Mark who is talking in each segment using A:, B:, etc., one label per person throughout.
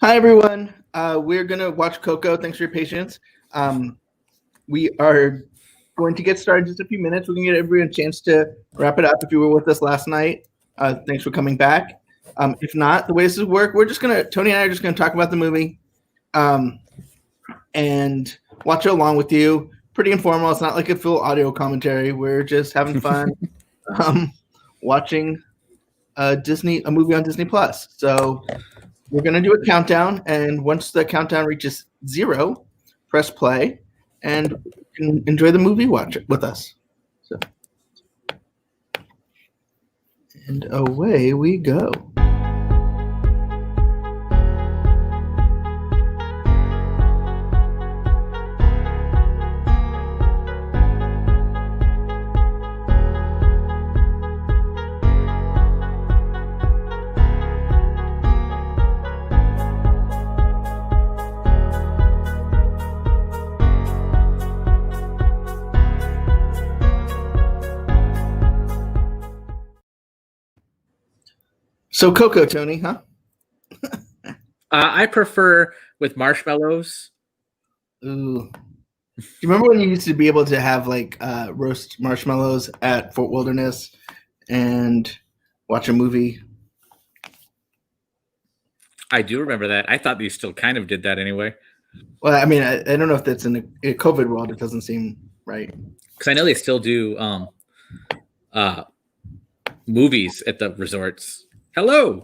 A: Hi, everyone. We're going to watch Coco. Thanks for your patience. We are going to get started in just a few minutes. We're going to get everyone a chance to wrap it up. If you were with us last night, thanks for coming back. If not, the way this is work, Tony and I are just going to talk about the movie and watch it along with you. Pretty informal. It's not like a full audio commentary. We're just having fun watching a movie on Disney Plus. So we're going to do a countdown, and once the countdown reaches 0, press play, and you can enjoy the movie, watch it with us. So, and away we go. So Coco, Tony, huh?
B: I prefer with marshmallows.
A: Ooh. Do you remember when you used to be able to have like roast marshmallows at Fort Wilderness and watch a movie?
B: I do remember that. I thought you still kind of did that anyway.
A: Well, I mean, I don't know if that's in a COVID world. It doesn't seem right.
B: Because I know they still do movies at the resorts. Hello.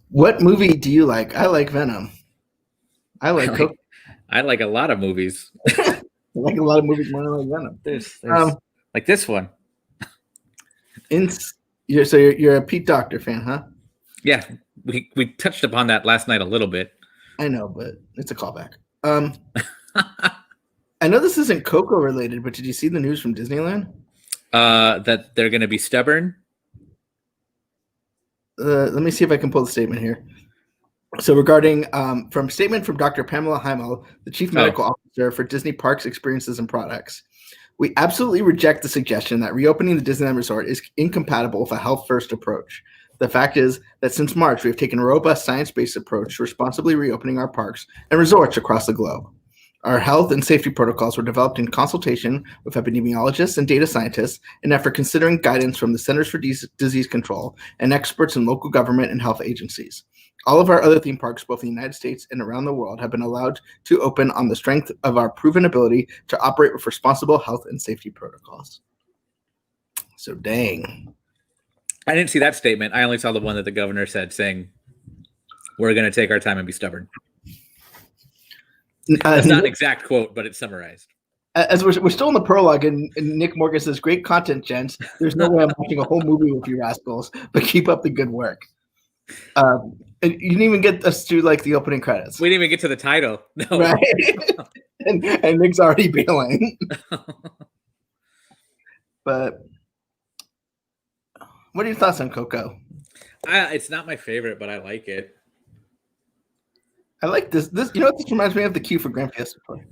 A: What movie do you like? I like Venom. I like Coco.
B: I like a lot of movies.
A: I like a lot of movies more than I like Venom.
B: There's like this one.
A: You're a Pete Docter fan, huh?
B: Yeah, we touched upon that last night a little bit.
A: I know, but it's a callback. I know this isn't Coco related, but did you see the news from Disneyland?
B: That they're going to be stubborn.
A: Let me see if I can pull the statement here. So regarding from statement from Dr. Pamela Heimel, the Chief Medical Officer for Disney Parks, Experiences, and Products. We absolutely reject the suggestion that reopening the Disneyland Resort is incompatible with a health-first approach. The fact is that since March, we have taken a robust science-based approach to responsibly reopening our parks and resorts across the globe. Our health and safety protocols were developed in consultation with epidemiologists and data scientists and after considering guidance from the Centers for Disease Control and experts in local government and health agencies. All of our other theme parks, both in the United States and around the world, have been allowed to open on the strength of our proven ability to operate with responsible health and safety protocols. So dang.
B: I didn't see that statement. I only saw the one that the governor said saying, we're going to take our time and be stubborn. It's not an exact quote, but it's summarized.
A: As we're still in the prologue, and Nick Morgan says, great content, gents. There's no way I'm watching a whole movie with you rascals, but keep up the good work. And you didn't even get us to like the opening credits.
B: We didn't even get to the title. No.
A: Right? and Nick's already bailing. But what are your thoughts on Coco?
B: It's not my favorite, but I like it.
A: I like this. This reminds me of the Q for Grand Fiesta Tour.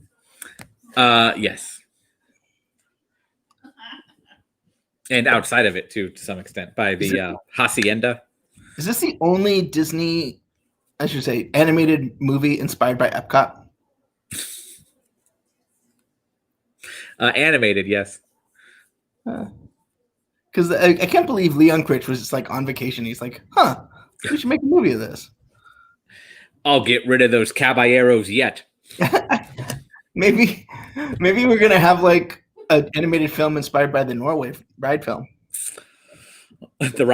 B: Yes. And outside of it too, to some extent, by the Hacienda.
A: Is this the only Disney, I should say, animated movie inspired by Epcot?
B: Animated, yes.
A: Because I can't believe Leon Critch was just like on vacation. He's like, we should make a movie of this.
B: I'll get rid of those caballeros yet.
A: maybe we're gonna have like an animated film inspired by the Norway ride film.
B: The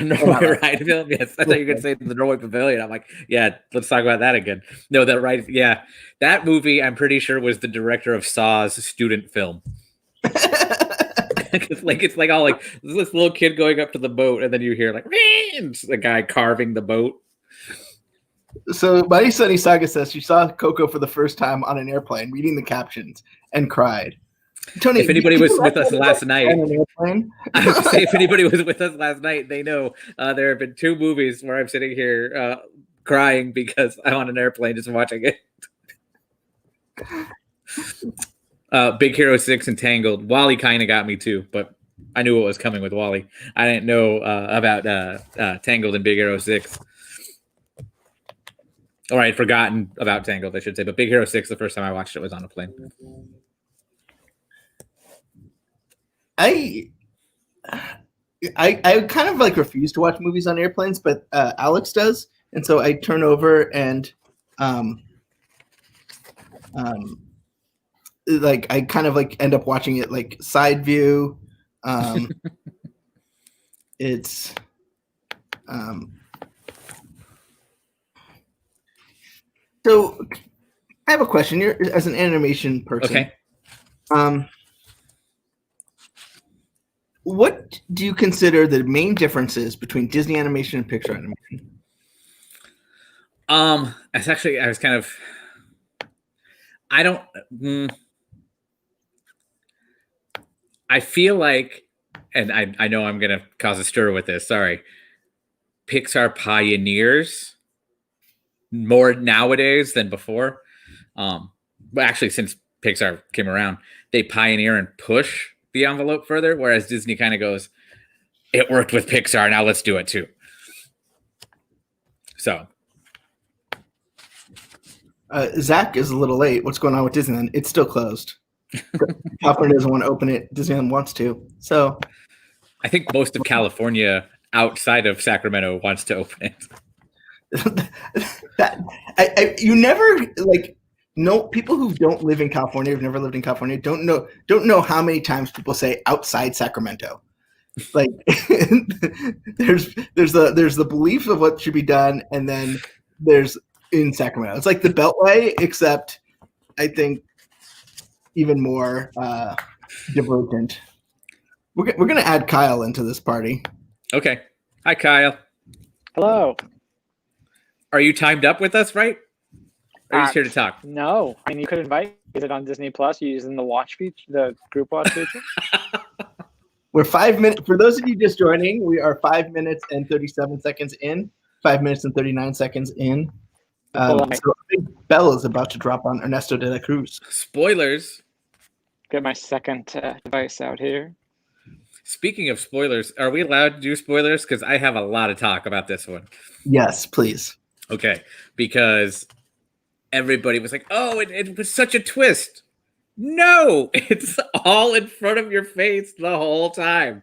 B: Norway ride film. Yes, I thought you were gonna say the Norway Pavilion. I'm like, yeah, let's talk about that again. No, that right. Yeah, that movie. I'm pretty sure was the director of Saw's student film. It's like all like this little kid going up to the boat, and then you hear like the guy carving the boat.
A: So Mighty Sunny Saga says she saw Coco for the first time on an airplane, reading the captions, and cried. Tony,
B: if anybody was with us last night, I would say if anybody was with us last night, they know there have been 2 movies where I'm sitting here crying because I'm on an airplane just watching it. Big Hero 6 and Tangled. WALL-E kind of got me too, but I knew what was coming with WALL-E. I didn't know about Tangled and Big Hero 6. Or I'd forgotten about Tangled, I should say. But Big Hero 6, the first time I watched it was on a plane.
A: I kind of like refuse to watch movies on airplanes, but Alex does, and so I turn over and like I kind of like end up watching it like side view. It's so I have a question. You're as an animation person.
B: Okay.
A: What do you consider the main differences between Disney animation and Pixar animation?
B: It's actually, I was kind of, I don't, I feel like, and I know I'm going to cause a stir with this, sorry. Pixar pioneers more nowadays than before. But actually, since Pixar came around, they pioneer and push the envelope further, whereas Disney kind of goes, it worked with Pixar, now let's do it too. So
A: Zach is a little late. What's going on with Disneyland? It's still closed. California doesn't want to open it. Disneyland wants to. So
B: I think most of California outside of Sacramento wants to open
A: it. You never like no people who don't live in California, who've never lived in California, don't know how many times people say outside Sacramento. Like there's the belief of what should be done, and then there's in Sacramento. It's like the Beltway, except I think even more divergent. We're gonna add Kyle into this party.
B: Okay. Hi, Kyle.
C: Hello.
B: Are you timed up with us, right? Or are you just here to talk?
C: No. I mean, you could invite it on Disney Plus using the watch feature, the group watch feature.
A: We're 5 minutes. For those of you just joining, we are 5 minutes and 37 seconds in. 5 minutes and 39 seconds in. So I think Bell is about to drop on Ernesto de la Cruz.
B: Spoilers.
C: Get my second device out here.
B: Speaking of spoilers, are we allowed to do spoilers? Because I have a lot of talk about this one.
A: Yes, please.
B: Okay, because everybody was like, oh, it was such a twist. No, it's all in front of your face the whole time.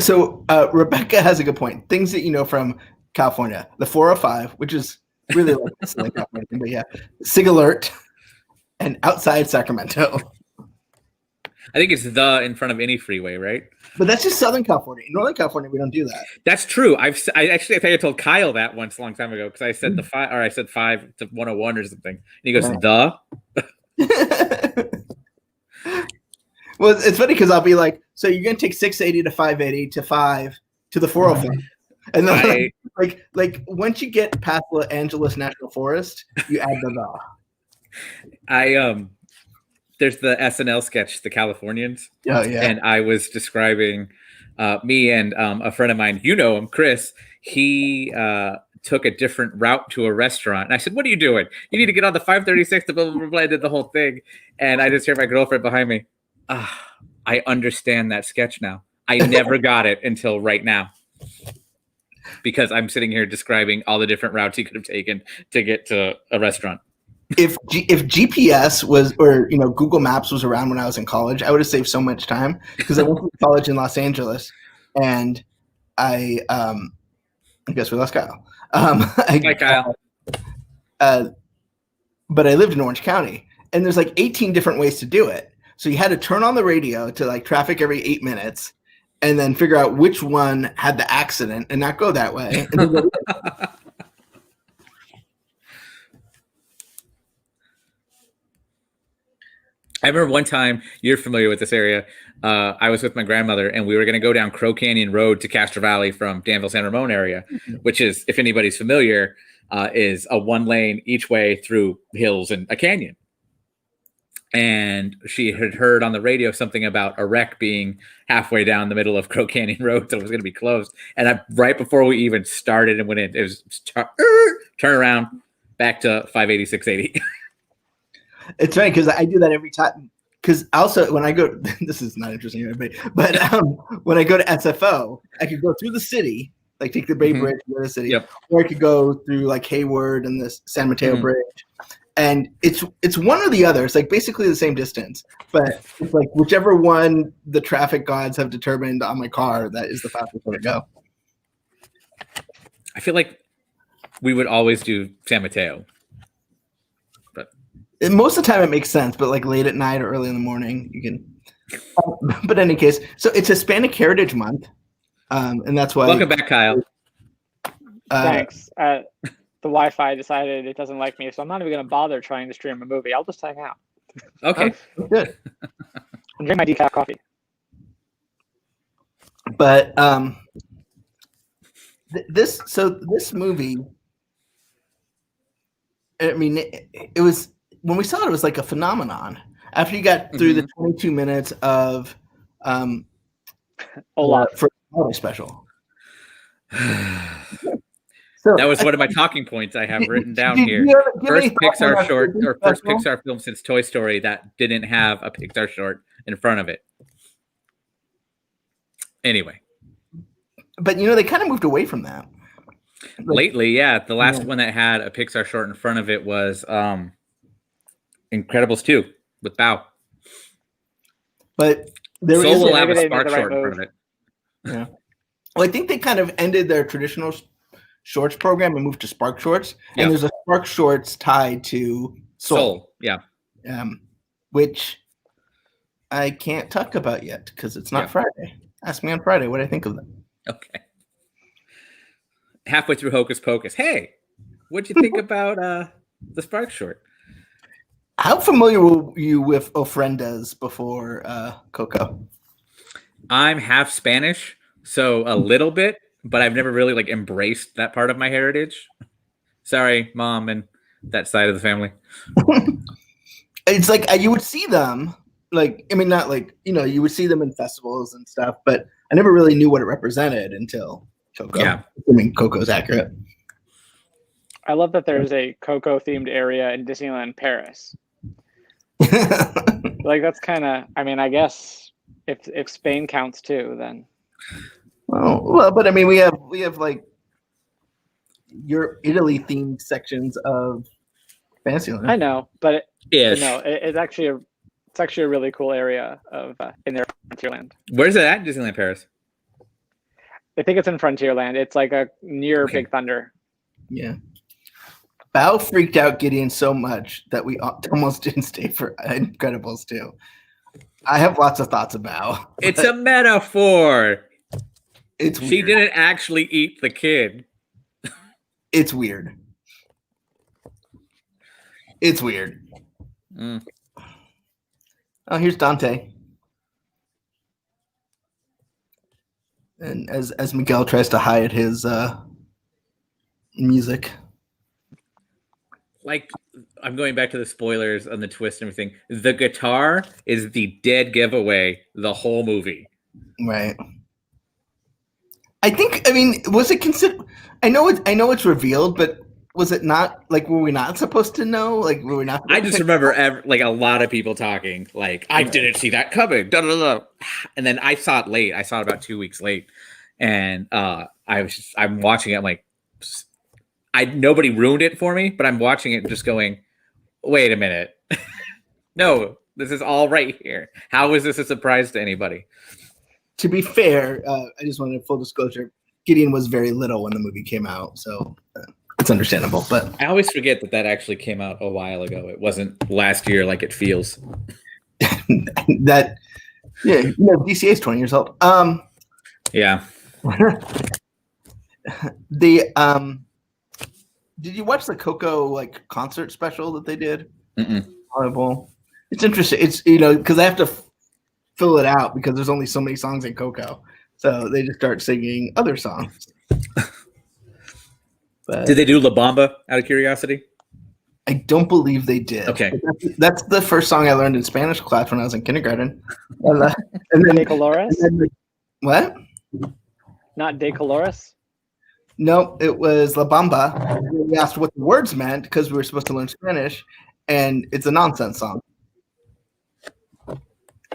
A: So Rebecca has a good point. Things that you know from California. The 405, which is really like California, but yeah. Sig Alert and outside Sacramento.
B: I think it's the in front of any freeway, right?
A: But that's just Southern California. In Northern California, we don't do that.
B: That's true. I think I told Kyle that once a long time ago because I said I said 5 to 101 or something. And he goes, the?
A: Well, it's funny because I'll be like, so you're going to take 680 to 580 to 5 to the 405. And then like once you get past Los Angeles National Forest, you add the
B: there's the SNL sketch, The Californians.
A: Oh, yeah.
B: And I was describing me and a friend of mine, you know him, Chris. He took a different route to a restaurant. And I said, what are you doing? You need to get on the 536 to blah, blah, blah, blah. I did the whole thing. And I just hear my girlfriend behind me. I understand that sketch now. I never got it until right now. Because I'm sitting here describing all the different routes he could have taken to get to a restaurant.
A: If GPS was, or Google Maps was around when I was in college, I would have saved so much time because I went to college in Los Angeles, and I guess we lost Kyle.
B: Hi, Kyle.
A: But I lived in Orange County, and there's like 18 different ways to do it. So you had to turn on the radio to like traffic every 8 minutes, and then figure out which one had the accident and not go that way.
B: I remember one time, you're familiar with this area, I was with my grandmother and we were going to go down Crow Canyon Road to Castro Valley from Danville, San Ramon area, which is, if anybody's familiar, is a 1-lane each way through hills and a canyon. And she had heard on the radio something about a wreck being halfway down the middle of Crow Canyon Road, so it was going to be closed. And right before we even started and went in, it was turn around, back to 580, 680.
A: It's funny because I do that every time. Because also when I go, this is not interesting to anybody, but when I go to SFO, I could go through the city like take the Bay
B: Mhm.
A: Bridge to the city,
B: Yep.
A: or I could go through like Hayward and the San Mateo
B: Mhm.
A: Bridge. And it's one or the other. It's like basically the same distance, but it's like whichever one the traffic gods have determined on my car, that is the fastest way to go.
B: I feel like we would always do San Mateo.
A: And most of the time it makes sense, but like late at night or early in the morning, you can. But in any case, so it's Hispanic Heritage Month, and that's why.
B: Welcome back, Kyle.
C: Thanks. The Wi-Fi decided it doesn't like me, so I'm not even going to bother trying to stream a movie. I'll just hang out
B: Okay.
A: Good.
C: and drink my decaf coffee.
A: But this movie, I mean, it was when we saw it was like a phenomenon. After you got through the 22 minutes of
C: Olaf.
A: for the holiday special.
B: That was one of my talking points I have written down here. First Pixar short or first Pixar film since Toy Story that didn't have a Pixar short in front of it. Anyway,
A: but they kind of moved away from that.
B: Lately, yeah, the last one that had a Pixar short in front of it was Incredibles 2 with Bao.
A: But there
B: Soul
A: is
B: will have
C: maybe
B: a
C: they
B: Spark
C: made the right
B: short in front
C: move.
B: of it.
A: Yeah. Well, I think they kind of ended their traditional shorts program and moved to Spark Shorts.
B: Yeah.
A: And there's a Spark Shorts tied to Soul.
B: Yeah.
A: Which I can't talk about yet because it's not Friday. Ask me on Friday what I think of them.
B: Okay. Halfway through Hocus Pocus. Hey, what'd you think about the Spark short?
A: How familiar were you with Ofrendas before Coco?
B: I'm half Spanish, so a little bit, but I've never really like embraced that part of my heritage. Sorry, Mom and that side of the family.
A: It's like you would see them, like, I mean, not like, you would see them in festivals and stuff, but I never really knew what it represented until Coco.
B: Yeah.
A: I mean, Coco's accurate.
C: I love that there's a Coco themed area in Disneyland Paris. Like that's kind of, I mean, I guess if Spain counts too, then.
A: Well, but I mean, we have like your Italy themed sections of Fantasyland.
C: I know, but
B: Ish.
C: no, it's actually a really cool area of in their Frontierland.
B: Where's it at? Disneyland Paris.
C: I think it's in Frontierland. It's like near
B: Okay.
C: Big Thunder.
A: Yeah. Bao freaked out Gideon so much that we almost didn't stay for Incredibles 2. I have lots of thoughts about.
B: It's a metaphor.
A: It's
B: She
A: weird.
B: didn't actually eat the kid.
A: It's weird. It's weird.
B: Mm.
A: Oh, here's Dante. And as Miguel tries to hide his music.
B: Like, I'm going back to the spoilers and the twist and everything. The guitar is the dead giveaway the whole movie.
A: Right. I mean, was it considered? I know it's revealed, but was it not? Like, were we not supposed to know? Like, were we not?
B: I just remember like a lot of people talking, like, I didn't see that coming. Da, da, da. And then I saw it late. I saw it about 2 weeks late. And I'm watching it. I'm like, nobody ruined it for me, but I'm watching it and just going, wait a minute. No, this is all right here. How is this a surprise to anybody?
A: To be fair, I just wanted full disclosure. Gideon was very little when the movie came out, so it's understandable. But
B: I always forget that actually came out a while ago. It wasn't last year like it feels.
A: that, yeah, DCA is 20 years old.
B: Yeah.
A: Did you watch the Coco like concert special that they did?
B: Mm-mm.
A: Horrible. It's interesting. It's because I have to fill it out because there's only so many songs in Coco, so they just start singing other songs. But
B: Did they do La Bamba out of curiosity?
A: I don't believe they did.
B: Okay.
A: That's the first song I learned in Spanish class when I was in kindergarten. And then,
C: De Colores?
A: What?
C: Not De Colores?
A: No, it was La Bamba. We asked what the words meant because we were supposed to learn Spanish, and it's a nonsense song.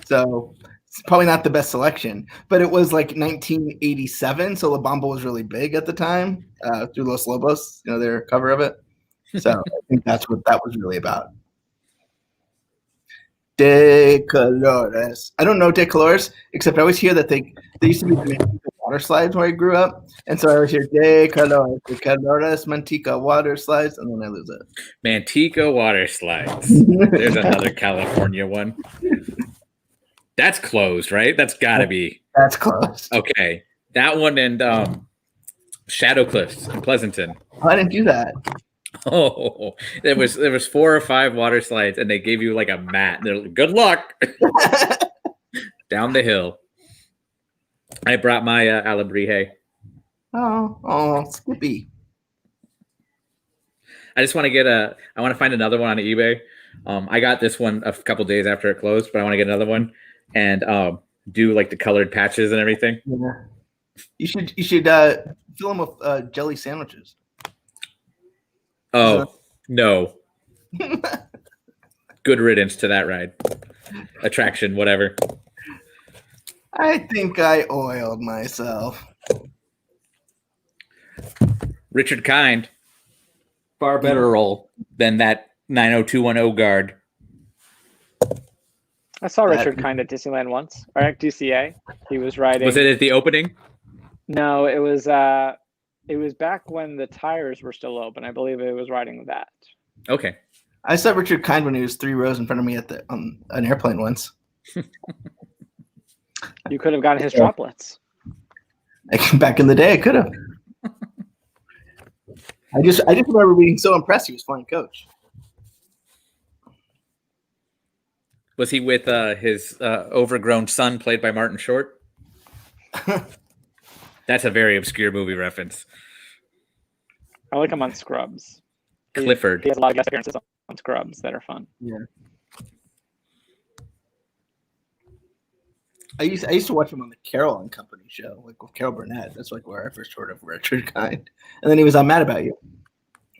A: So It's probably not the best selection, but it was like 1987, so La Bamba was really big at the time through Los Lobos, their cover of it. So I think that's what that was really about. De Colores. I don't know De Colores, except I always hear that they used to be the water slides where I grew up, and so I always hear De Colores, Manteca water slides, and then I lose it.
B: Manteca water slides. There's another California one. That's closed, right? That's got to be.
A: That's closed.
B: Okay, that one and Shadow Cliffs in Pleasanton.
A: Oh, I didn't do that.
B: Oh, there was 4 or 5 water slides, and they gave you like a mat. They're like, good luck down the hill. I brought my Alebrije.
A: Oh, Skippy.
B: I just want to I want to find another one on eBay. I got this one a couple days after it closed, but I want to get another one and do like the colored patches and everything.
A: Yeah. You should fill them with jelly sandwiches.
B: Oh, no. Good riddance to that ride. Attraction, whatever.
A: I think I oiled myself.
B: Richard Kind. Far better role than that 90210 guard.
C: I saw Richard Kind at Disneyland once, or at DCA. He was riding.
B: Was it at the opening?
C: No, it was back when the tires were still open. I believe it was riding that.
B: Okay.
A: I saw Richard Kind when he was 3 rows in front of me on an airplane once.
C: You could have gotten his droplets.
A: Back in the day, I could have. I just remember being so impressed he was flying coach.
B: Was he with his overgrown son played by Martin Short? That's a very obscure movie reference.
C: I like him on Scrubs.
B: Clifford.
C: He has a lot of guest appearances on Scrubs that are fun.
A: Yeah. I used to watch him on the Carol and Company show, like with Carol Burnett. That's like where I first heard of Richard Kind. And then he was on Mad About You.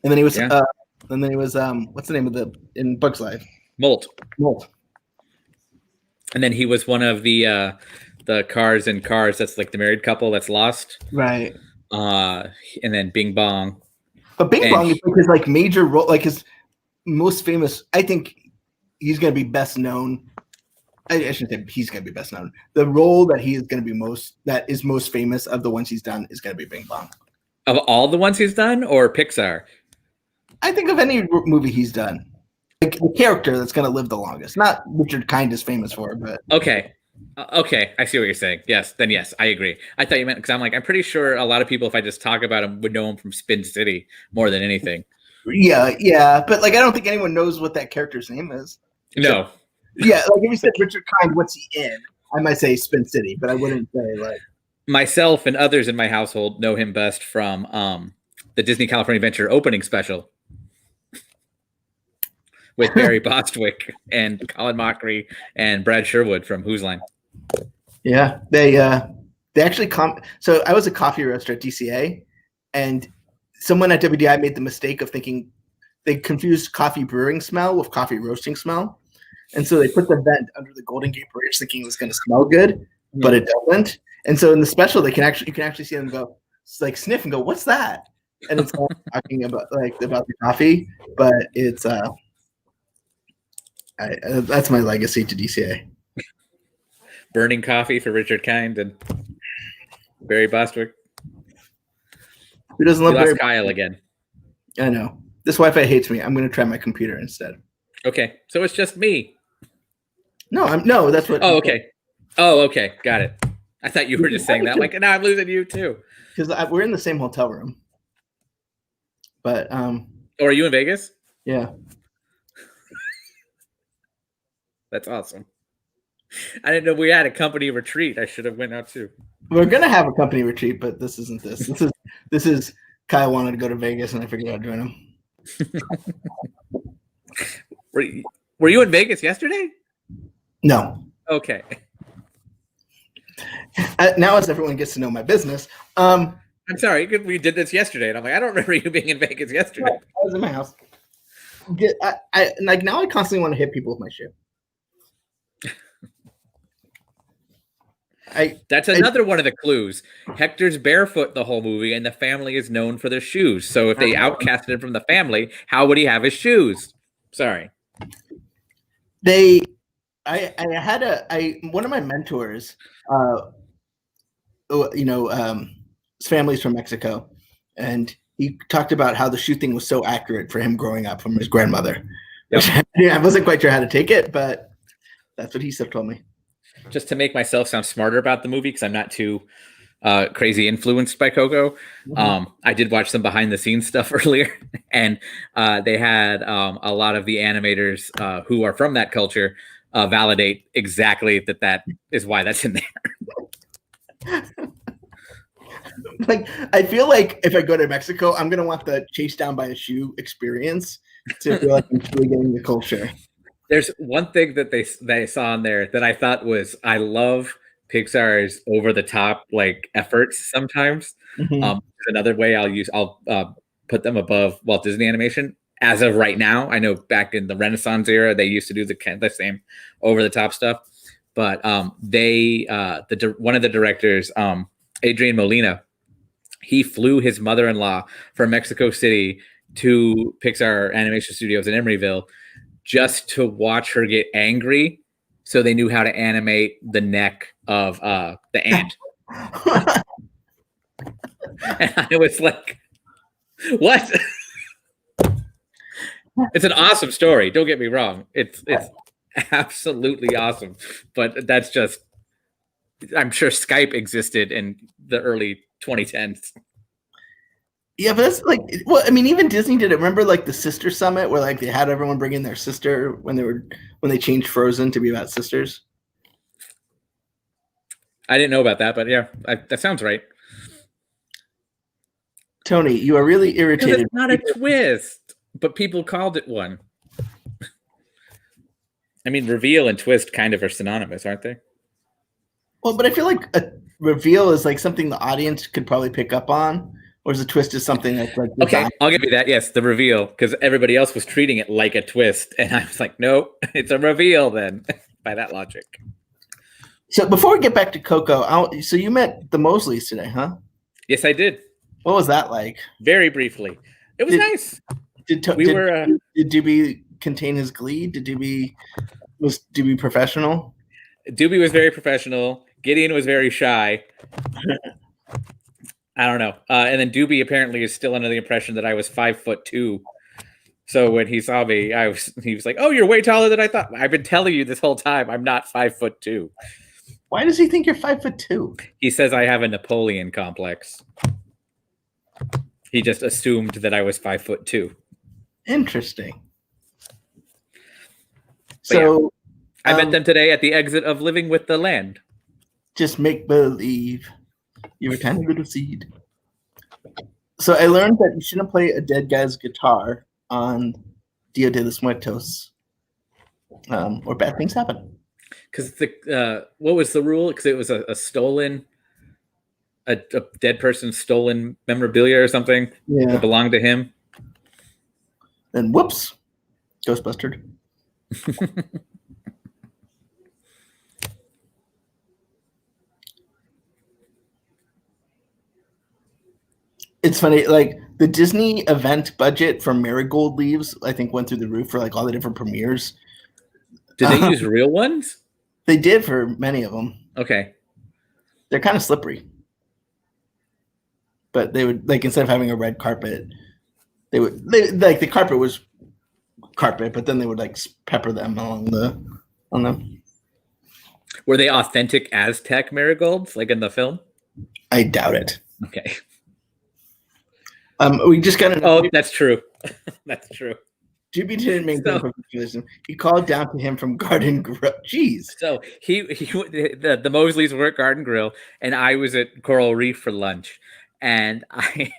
A: And then he was what's the name of in Bug's Life?
B: Molt.
A: Molt.
B: And then he was one of the Cars and Cars. That's like the married couple that's lost.
A: Right.
B: And then Bing Bong.
A: But Bing Bong is like his like major role, like his most famous. I think he's going to be best known. I shouldn't say he's going to be best known. The role that he is going to be most famous of the ones he's done is going to be Bing Bong.
B: Of all the ones he's done, or Pixar?
A: I think of any movie he's done. Like the character that's going to live the longest. Not Richard Kind is famous for, but
B: okay. Okay, I see what you're saying. Yes, then yes, I agree. I thought you meant because I'm pretty sure a lot of people, if I just talk about him, would know him from Spin City more than anything.
A: Yeah, but like I don't think anyone knows what that character's name is.
B: No.
A: Yeah, like if you said Richard Kind, what's he in? I might say Spin City, but I wouldn't say like.
B: Myself and others in my household know him best from the Disney California Adventure opening special with Barry Bostwick and Colin Mockery and Brad Sherwood from Who's Line.
A: Yeah, they actually so I was a coffee roaster at DCA, and someone at WDI made the mistake of thinking they confused coffee brewing smell with coffee roasting smell. And so they put the vent under the Golden Gate Bridge thinking it was going to smell good, but it doesn't. And so in the special, you can actually see them go like sniff and go, "What's that?" And it's all talking about the coffee, but it's that's my legacy to DCA.
B: Burning coffee for Richard Kind and Barry Bostwick.
A: Who doesn't love Barry?
B: Kyle again.
A: I know. This Wi-Fi hates me. I'm going to try my computer instead.
B: Okay, so it's just me.
A: No, that's what.
B: Oh, okay. Oh, okay. Got it. I thought you were just saying that. Like, now I'm losing you too.
A: Because we're in the same hotel room. But
B: Oh, are you in Vegas?
A: Yeah.
B: That's awesome. I didn't know we had a company retreat. I should have went out too.
A: We're gonna have a company retreat, but this isn't this. This is Kyle wanted to go to Vegas, and I figured I'd join him.
B: Were you in Vegas yesterday?
A: No.
B: Okay.
A: Now, as everyone gets to know my business,
B: I'm sorry. We did this yesterday, and I'm like, I don't remember you being in Vegas yesterday.
A: I was in my house. I constantly want to hit people with my shoe.
B: That's another one of the clues. Hector's barefoot the whole movie, and the family is known for their shoes. So if they outcasted him from the family, how would he have his shoes? Sorry.
A: I had one of my mentors, his family's from Mexico, and he talked about how the shoe thing was so accurate for him growing up from his grandmother. Yep. I wasn't quite sure how to take it, but that's what he told me.
B: Just to make myself sound smarter about the movie, because I'm not too crazy influenced by Coco. I did watch some behind the scenes stuff earlier, and they had a lot of the animators who are from that culture validate exactly that is why that's in there.
A: Like, I feel like if I go to Mexico, I'm gonna want the chase down by a shoe experience to feel like I'm truly getting the culture.
B: There's one thing that they saw in there that I thought was, I love Pixar's over the top like efforts sometimes. Another way I'll put them above Walt Disney Animation as of right now. I know back in the Renaissance era they used to do the same over the top stuff, but one of the directors, Adrian Molina, he flew his mother-in-law from Mexico City to Pixar Animation Studios in Emeryville just to watch her get angry, so they knew how to animate the neck of the ant. And I was like, what? It's an awesome story, don't get me wrong. It's absolutely awesome. But that's just, I'm sure Skype existed in the early 2010s.
A: Yeah, but that's like, well, I mean, even Disney did it. Remember, like the Sister Summit, where like they had everyone bring in their sister when they changed Frozen to be about sisters.
B: I didn't know about that, but yeah, that sounds right.
A: Tony, you are really irritated.
B: It's not a twist, but people called it one. I mean, reveal and twist kind of are synonymous, aren't they?
A: Well, but I feel like a reveal is like something the audience could probably pick up on. Or is a twist is something that's like
B: okay, I'll give you that. Yes, the reveal, because everybody else was treating it like a twist, and I was like, nope, it's a reveal then. By that logic.
A: So before we get back to Coco, so you met the Mosleys today, huh?
B: Yes, I did.
A: What was that like?
B: Very briefly, it was nice.
A: Did Doobie contain his glee? Was Doobie professional?
B: Doobie was very professional. Gideon was very shy. I don't know. And then Doobie apparently is still under the impression that I was 5'2". So when he saw me, he was like, "Oh, you're way taller than I thought." I've been telling you this whole time I'm not 5'2".
A: Why does he think you're 5'2"?
B: He says I have a Napoleon complex. He just assumed that I was 5'2".
A: Interesting.
B: But so yeah, I met them today at the exit of Living with the Land.
A: Just make believe. You're a tiny little seed. So I learned that you shouldn't play a dead guy's guitar on Dia de los Muertos, or bad things happen.
B: Because what was the rule? Because it was a stolen, a dead person's stolen memorabilia or something that belonged to him.
A: Then whoops, Ghostbustered. It's funny, like the Disney event budget for Marigold leaves, I think, went through the roof for like all the different premieres.
B: Did they use real ones?
A: They did for many of them.
B: Okay.
A: They're kind of slippery. But they would, like, instead of having a red carpet, they like the carpet was carpet, but then they would like pepper them on them.
B: Were they authentic Aztec marigolds, like in the film?
A: I doubt it.
B: Okay.
A: We just got an.
B: Oh, that's true. That's true.
A: Doobie didn't make that. He called down to him from Garden Grill. Jeez.
B: So the Mosleys were at Garden Grill, and I was at Coral Reef for lunch. And I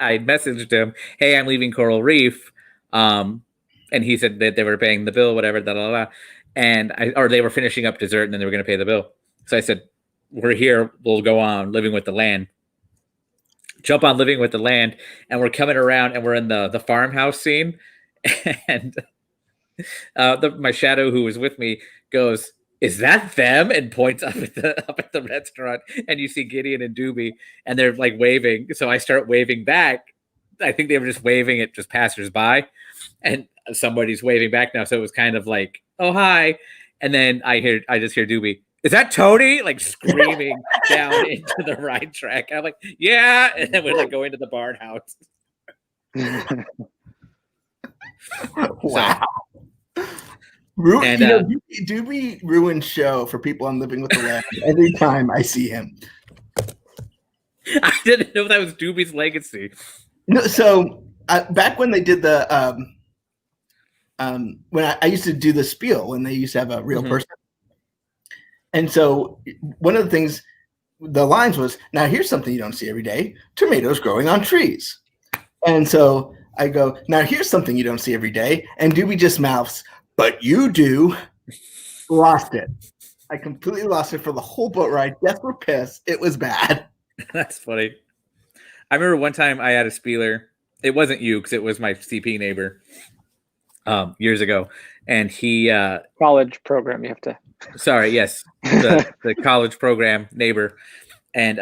B: messaged him, "Hey, I'm leaving Coral Reef," and he said that they were paying the bill, whatever, and they were finishing up dessert, and then they were going to pay the bill. So I said, "We're here. We'll go on Living with the Land." Jump on Living with the Land, and we're coming around, and we're in the farmhouse scene, and my shadow who was with me goes, is that them? And points up at the restaurant, and you see Gideon and Doobie, and they're like waving. So I start waving back. I think they were just waving at just passersby, and somebody's waving back now. So it was kind of like, oh, hi. And then I just hear Doobie, is that Tony? Like screaming down into the ride track. I'm like, yeah. And then we're like going to the barn house.
A: Wow. Doobie ruins show for people on Living with the Land every time I see him.
B: I didn't know that was Doobie's legacy.
A: No, so back when they did the when I used to do the spiel when they used to have a real person, and so one of the things, the lines was, "Now here's something you don't see every day: tomatoes growing on trees." And so I go, "Now here's something you don't see every day," and Doobie just mouths, "But you do." Lost it. I completely lost it for the whole boat ride. Guests were pissed. It was bad.
B: That's funny. I remember one time I had a spieler. It wasn't you, because it was my CP neighbor years ago. And he
C: college program, you have to.
B: Sorry, yes. The college program neighbor. And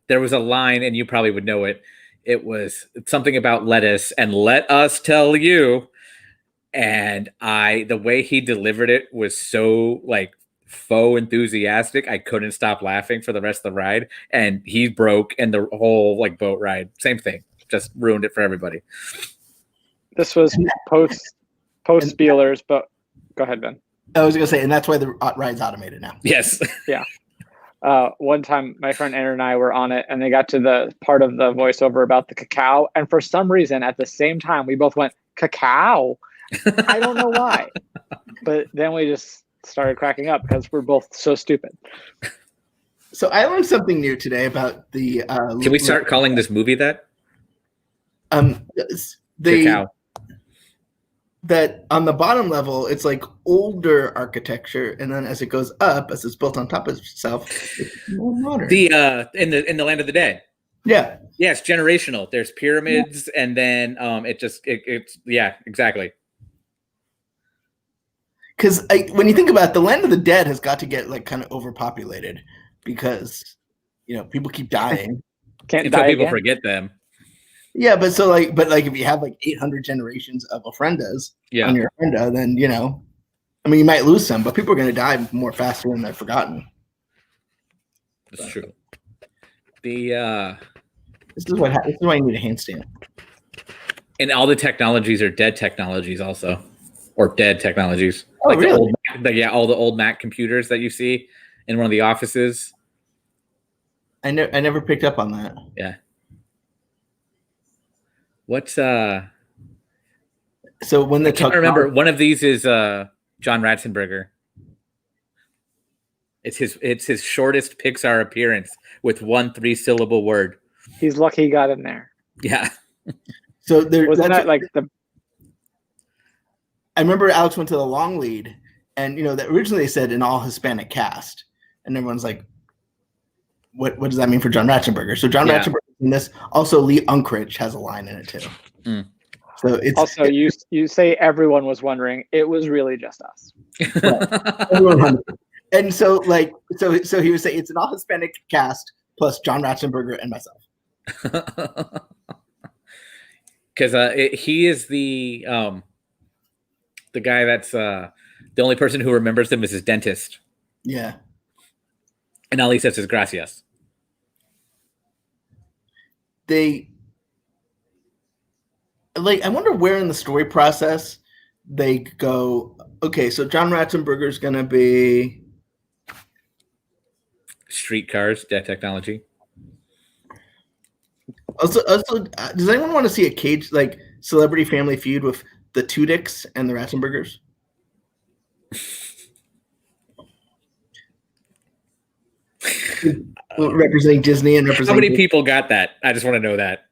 B: there was a line, and you probably would know it. It was something about lettuce, and let us tell you. And the way he delivered it was so like faux enthusiastic, I couldn't stop laughing for the rest of the ride. And he broke, and the whole like boat ride, same thing, just ruined it for everybody.
C: This was post Spielers, but go ahead, Ben.
A: I was gonna say, and that's why the ride's automated now.
B: Yes.
C: Yeah. One time my friend Aaron and I were on it, and they got to the part of the voiceover about the cacao, and for some reason at the same time we both went cacao. I don't know why, but then we just started cracking up because we're both so stupid.
A: So I learned something new today about the.
B: Can we start calling this movie that?
A: Cacao. That on the bottom level, it's like older architecture, and then as it goes up, as it's built on top of itself, it's more modern.
B: In the Land of the Dead.
A: Yeah.
B: Yeah, it's generational. There's pyramids, and then it's yeah, exactly.
A: Because when you think about it, the Land of the Dead has got to get like kind of overpopulated because people keep dying.
C: Can't die
B: people
C: again.
B: Forget them.
A: Yeah, but if you have like 800 generations of ofrendas on your ofrenda, then you might lose some, but people are going to die more faster when they're forgotten.
B: That's true.
A: This is why you need a handstand.
B: And all the technologies are dead technologies, also, or dead technologies.
A: Oh,
B: like
A: really?
B: All the old Mac computers that you see in one of the offices.
A: I never picked up on that.
B: Yeah. What's
A: So when
B: I can't remember. One of these is John Ratzenberger. It's his shortest Pixar appearance with one 3-syllable word.
C: He's lucky he got in there.
B: Yeah.
A: So wasn't
C: that like the?
A: I remember Alex went to the long lead, and that originally they said an all Hispanic cast, and everyone's like, "What does that mean for John Ratzenberger?" So John Ratzenberger in this. Also, Lee Unkrich has a line in it too.
B: Mm.
A: So it's
C: also you say everyone was wondering. It was really just us.
A: And so he would say it's an all Hispanic cast plus John Ratzenberger and myself.
B: Because he is the guy that's the only person who remembers him is his dentist.
A: Yeah.
B: And all he says is gracias.
A: I wonder where in the story process they go, okay, so John Ratzenberger is going to be
B: streetcars, dead technology.
A: Also, does anyone want to see a cage like Celebrity Family Feud with the Tudicks and the Ratzenbergers? Representing Disney and representing.
B: How many people got that? I just want to know that.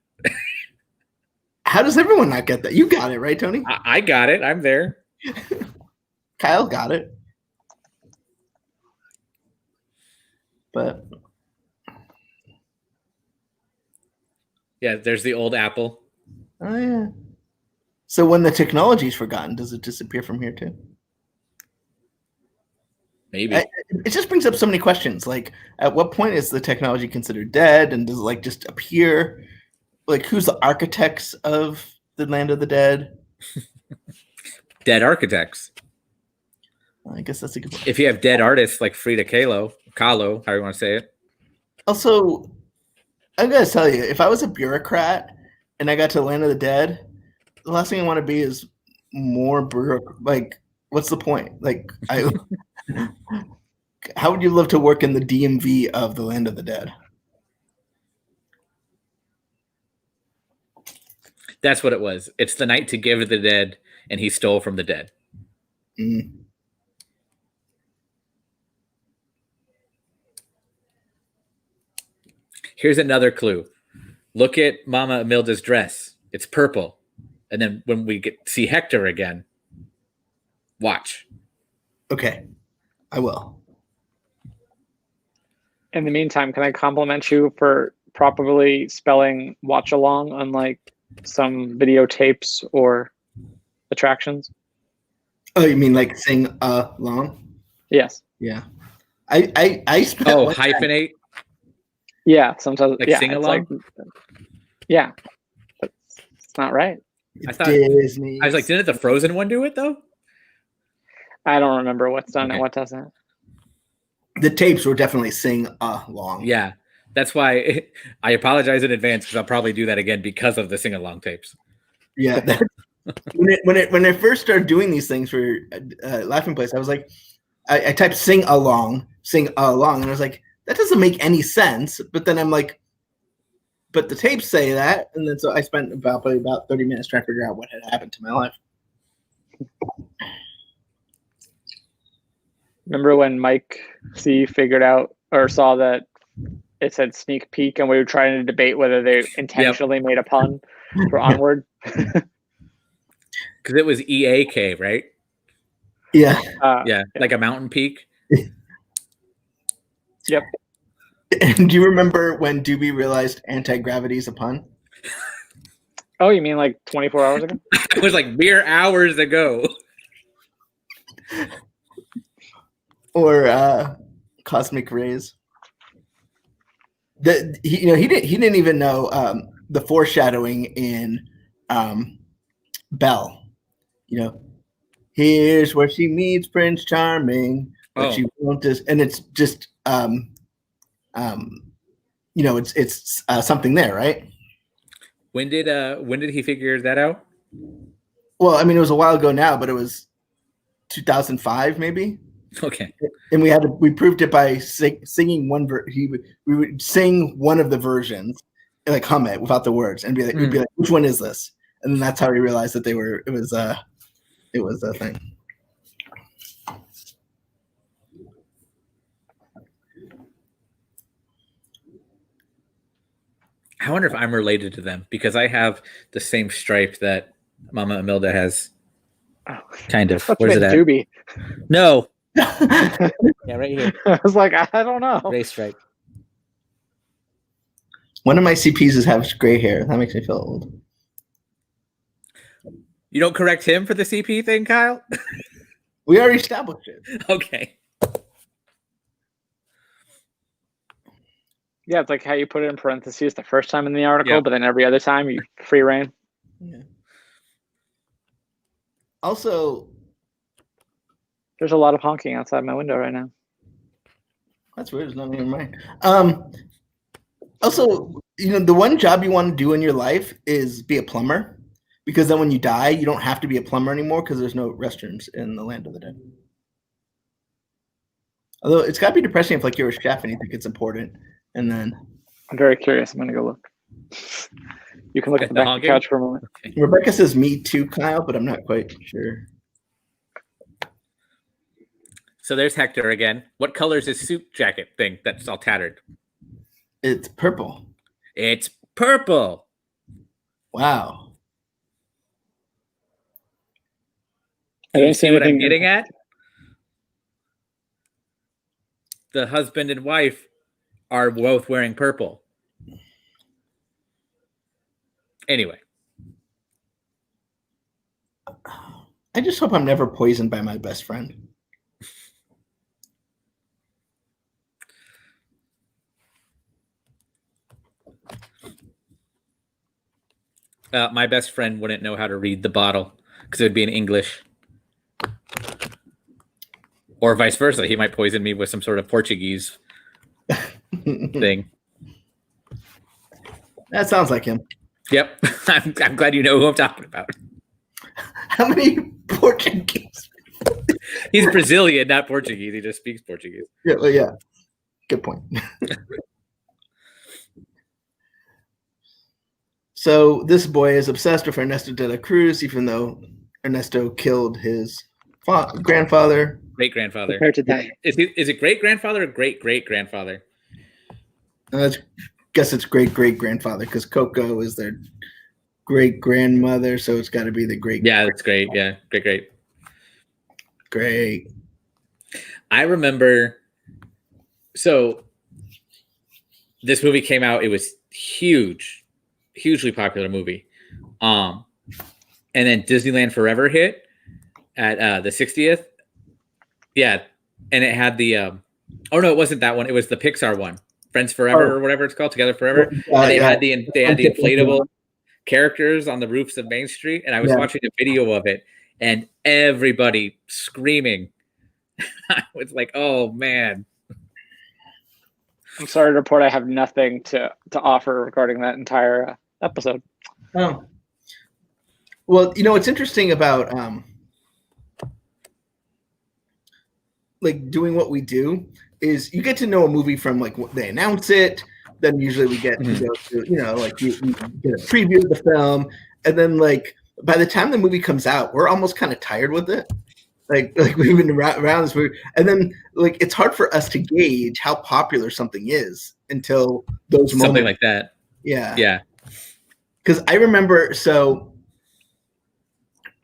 A: How does everyone not get that? You got it, right, Tony?
B: I got it. I'm there.
A: Kyle got it. But
B: yeah, there's the old Apple.
A: Oh yeah. So when the technology is forgotten, does it disappear from here too?
B: Maybe.
A: It just brings up so many questions. Like, at what point is the technology considered dead, and does it like just appear? Like, who's the architects of the land of the dead?
B: Dead architects.
A: I guess that's a good one.
B: If you have dead artists like Frida Kahlo, however you want to say it.
A: Also, I'm gonna tell you, if I was a bureaucrat and I got to the land of the dead, the last thing I want to be is more like, what's the point? Like, how would you love to work in the DMV of the land of the dead?
B: That's what it was. It's the night to give the dead, and he stole from the dead.
A: Mm.
B: Here's another clue. Look at Mama Amilda's dress. It's purple. And then when we see Hector again, watch.
A: Okay, I will.
C: In the meantime, can I compliment you for properly spelling watch along, unlike some videotapes or attractions?
A: Oh, you mean like sing along?
C: Yes.
A: Yeah. I spent
B: Oh, hyphenate?
C: Yeah, sometimes.
B: Like
C: yeah,
B: sing
C: it's
B: along?
C: like, yeah, but it's not right.
B: I thought
A: Disney.
B: I was like, didn't the Frozen one do it though?
C: I don't remember what's done
B: Okay.
C: and what doesn't.
A: The tapes were definitely sing along.
B: Yeah. That's why I apologize in advance because I'll probably do that again because of the sing along tapes.
A: Yeah. When I first started doing these things for Laughing Place, I was like, I typed sing along, and I was like, that doesn't make any sense. But then I'm like, but the tapes say that, and then so I spent probably about 30 minutes trying to figure out what had happened to my life.
C: Remember when Mike C figured out or saw that it said sneak peek, and we were trying to debate whether they intentionally made a pun for Onward?
B: Because it was EAK, right?
A: Yeah.
B: Yeah, like a mountain peak.
C: Yep.
A: And do you remember when Doobie realized anti-gravity is a pun?
C: Oh, you mean like 24 hours ago?
B: It was like mere hours ago.
A: Or cosmic rays. He didn't even know the foreshadowing in Belle. You know, here's where she meets Prince Charming, but she won't just, and it's just it's something there, right?
B: When did he figure that out?
A: Well, I mean, it was a while ago now, but it was 2005 maybe.
B: Okay.
A: And we proved it by singing one we would sing one of the versions and like hum it without the words and we'd be like, which one is this? And then that's how we realized that it was a thing.
B: I wonder if I'm related to them because I have the same stripe that Mama Amilda has.
C: Oh.
B: Kind of.
C: What's
B: Where's it at?
C: Doobie?
B: No. Yeah, right here.
C: I was like, I don't know.
B: Race stripe.
A: One of my CPs has gray hair. That makes me feel old.
B: You don't correct him for the CP thing, Kyle?
A: We already established it.
B: Okay.
C: Yeah, it's like how you put it in parentheses the first time in the article, but then every other time you free reign.
A: Yeah. Also,
C: there's a lot of honking outside my window right now.
A: That's weird. It's not even mine. Also, the one job you want to do in your life is be a plumber, because then when you die, you don't have to be a plumber anymore because there's no restrooms in the land of the dead. Although it's got to be depressing if like you're a chef and you think it's important, and then
C: I'm very curious. I'm gonna go look. You can look at the back of the couch for a moment.
A: Okay. Rebecca says me too, Kyle, but I'm not quite sure.
B: So there's Hector again. What color is his suit jacket thing that's all tattered?
A: It's purple.
B: It's purple.
A: Wow.
C: I didn't see
B: what I'm
C: anything
B: getting at. The husband and wife are both wearing purple. Anyway.
A: I just hope I'm never poisoned by my best friend.
B: My best friend wouldn't know how to read the bottle because it would be in English. Or vice versa. He might poison me with some sort of Portuguese thing.
A: That sounds like him.
B: Yep. I'm glad you know who I'm talking about.
A: How many Portuguese?
B: He's Brazilian, not Portuguese. He just speaks Portuguese.
A: Yeah, well, yeah. Good point. So this boy is obsessed with Ernesto de la Cruz, even though Ernesto killed his grandfather.
B: Great grandfather.
C: Compared to that.
B: Is it great grandfather or great great grandfather?
A: I guess it's great great grandfather because Coco is their great grandmother, so it's got to be the great.
B: Yeah, that's great. Yeah, great. I remember. So this movie came out. It was hugely popular movie. And then Disneyland Forever hit at the 60th. Yeah, and it had the. Oh no, it wasn't that one. It was the Pixar one, Friends Forever or whatever it's called, Together Forever. And they had the inflatable characters on the roofs of Main Street, and I was watching a video of it, and everybody screaming. I was like, "Oh man!"
C: I'm sorry to report I have nothing to offer regarding that entire episode.
A: Oh, well, what's interesting about like doing what we do is you get to know a movie from like what they announce it. Then usually we get to go to, like you get a preview of the film, and then like by the time the movie comes out, we're almost kind of tired with it. Like we've been around this movie, and then like it's hard for us to gauge how popular something is until those moments.
B: Something like that.
A: Yeah. Because I remember, so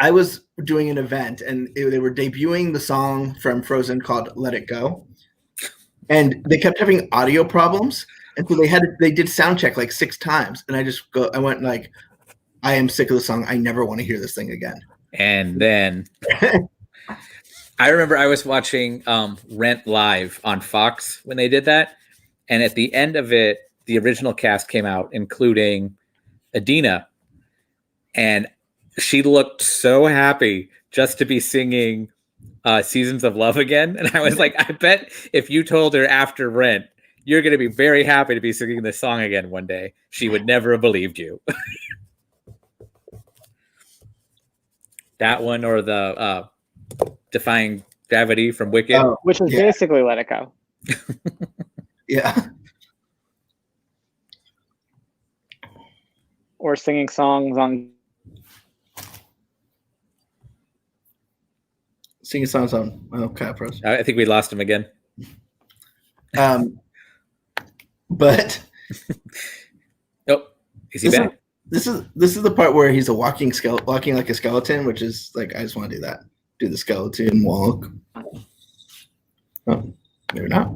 A: I was doing an event, and they were debuting the song from Frozen called "Let It Go," and they kept having audio problems, and so they did sound check like 6 times, and I went like, I am sick of the song. I never want to hear this thing again.
B: And then I remember I was watching Rent live on Fox when they did that, and at the end of it, the original cast came out, including Adina, and she looked so happy just to be singing Seasons of Love again. And I was like, I bet if you told her after Rent, you're going to be very happy to be singing this song again one day, she would never have believed you. That one or the Defying Gravity from Wicked.
C: Which is basically Let It Go.
A: Yeah.
C: Or singing songs on
A: Cat Pros.
B: I think we lost him again.
A: But
B: oh, is he back?
A: This is the part where he's walking like a skeleton, which is like I just want to do that. Do the skeleton walk. Oh, maybe not.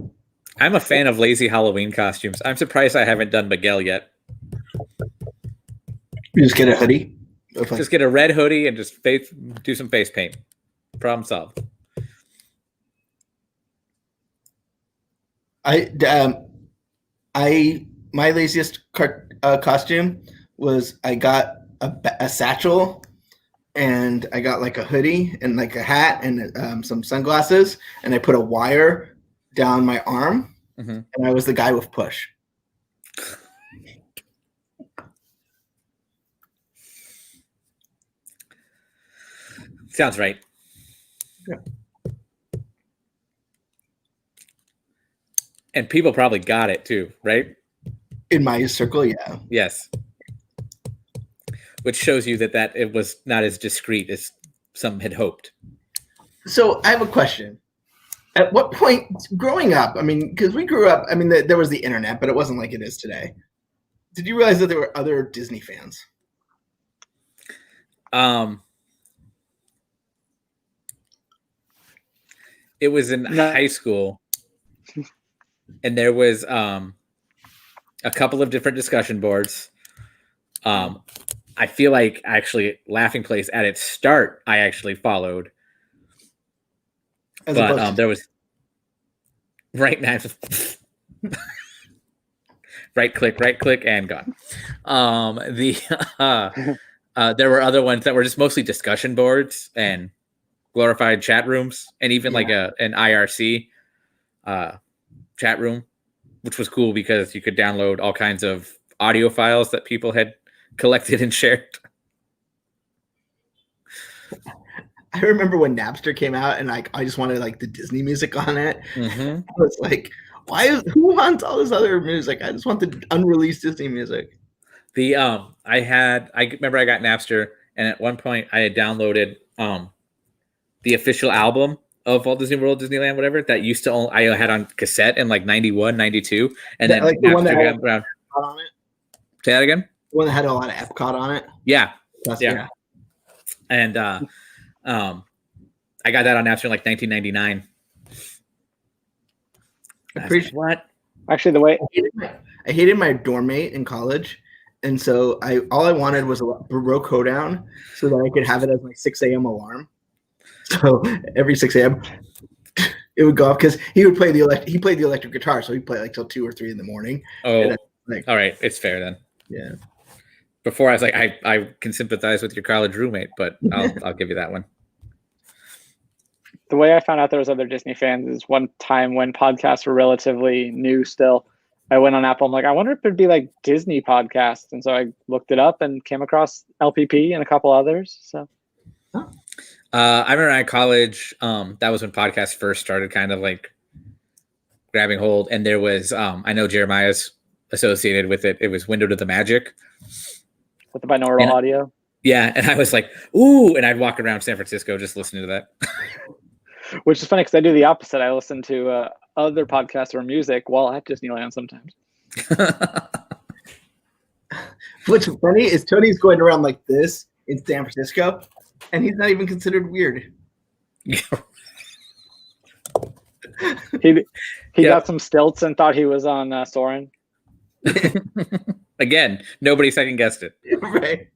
B: I'm a fan of lazy Halloween costumes. I'm surprised I haven't done Miguel yet.
A: You just get a hoodie.
B: Just get a red hoodie and just do some face paint. Problem solved.
A: My laziest costume was I got a satchel, and I got like a hoodie and like a hat and some sunglasses, and I put a wire down my arm, and I was the guy with push.
B: Sounds right.
A: Yeah.
B: And people probably got it too, right?
A: In my circle, yeah.
B: Yes. Which shows you that it was not as discreet as some had hoped.
A: So I have a question. At what point, growing up, I mean, because we grew up, I mean, there was the internet, but it wasn't like it is today. Did you realize that there were other Disney fans?
B: It was in high school, and there was a couple of different discussion boards. I feel like actually Laughing Place at its start, I actually followed. But there was right now right click, and gone. There were other ones that were just mostly discussion boards and glorified chat rooms, and even like an IRC chat room, which was cool because you could download all kinds of audio files that people had collected and shared.
A: I remember when Napster came out, and like I just wanted like the Disney music on it.
B: Mm-hmm.
A: I was like, who wants all this other music? I just want the unreleased Disney music.
B: I remember I got Napster, and at one point I had downloaded the official album of Walt Disney World, Disneyland, whatever, that used to I had on cassette in like 91, 92, and then
A: like
B: Napster got around.
A: On it.
B: Say that again?
A: The one that had a lot of Epcot on it.
B: Yeah.
A: Yeah.
B: And I got that on Napster in like 1999.
C: What? Actually, the way
A: I hated my dorm mate in college, and so all I wanted was a Baroque hoedown so that I could have it as my 6 a.m. alarm. So every 6 a.m. it would go off because he would play the electric guitar, so he'd play like till 2 or 3 in the morning.
B: Oh, all right, it's fair then.
A: Yeah.
B: Before I was like, I can sympathize with your college roommate, but I'll give you that one.
C: The way I found out there was other Disney fans is one time when podcasts were relatively new still. I went on Apple. I'm like, I wonder if it'd be like Disney podcasts. And so I looked it up and came across LPP and a couple others. So
B: I remember at college, that was when podcasts first started kind of like grabbing hold. And there was, I know Jeremiah's associated with it. It was Window to the Magic.
C: With the binaural audio.
B: Yeah. And I was like, ooh. And I'd walk around San Francisco just listening to that.
C: Which is funny because I do the opposite. I listen to other podcasts or music while at Disneyland sometimes.
A: What's funny is Tony's going around like this in San Francisco, and he's not even considered weird.
C: He got some stilts and thought he was on Soarin'.
B: Again, nobody second guessed it.
A: Right.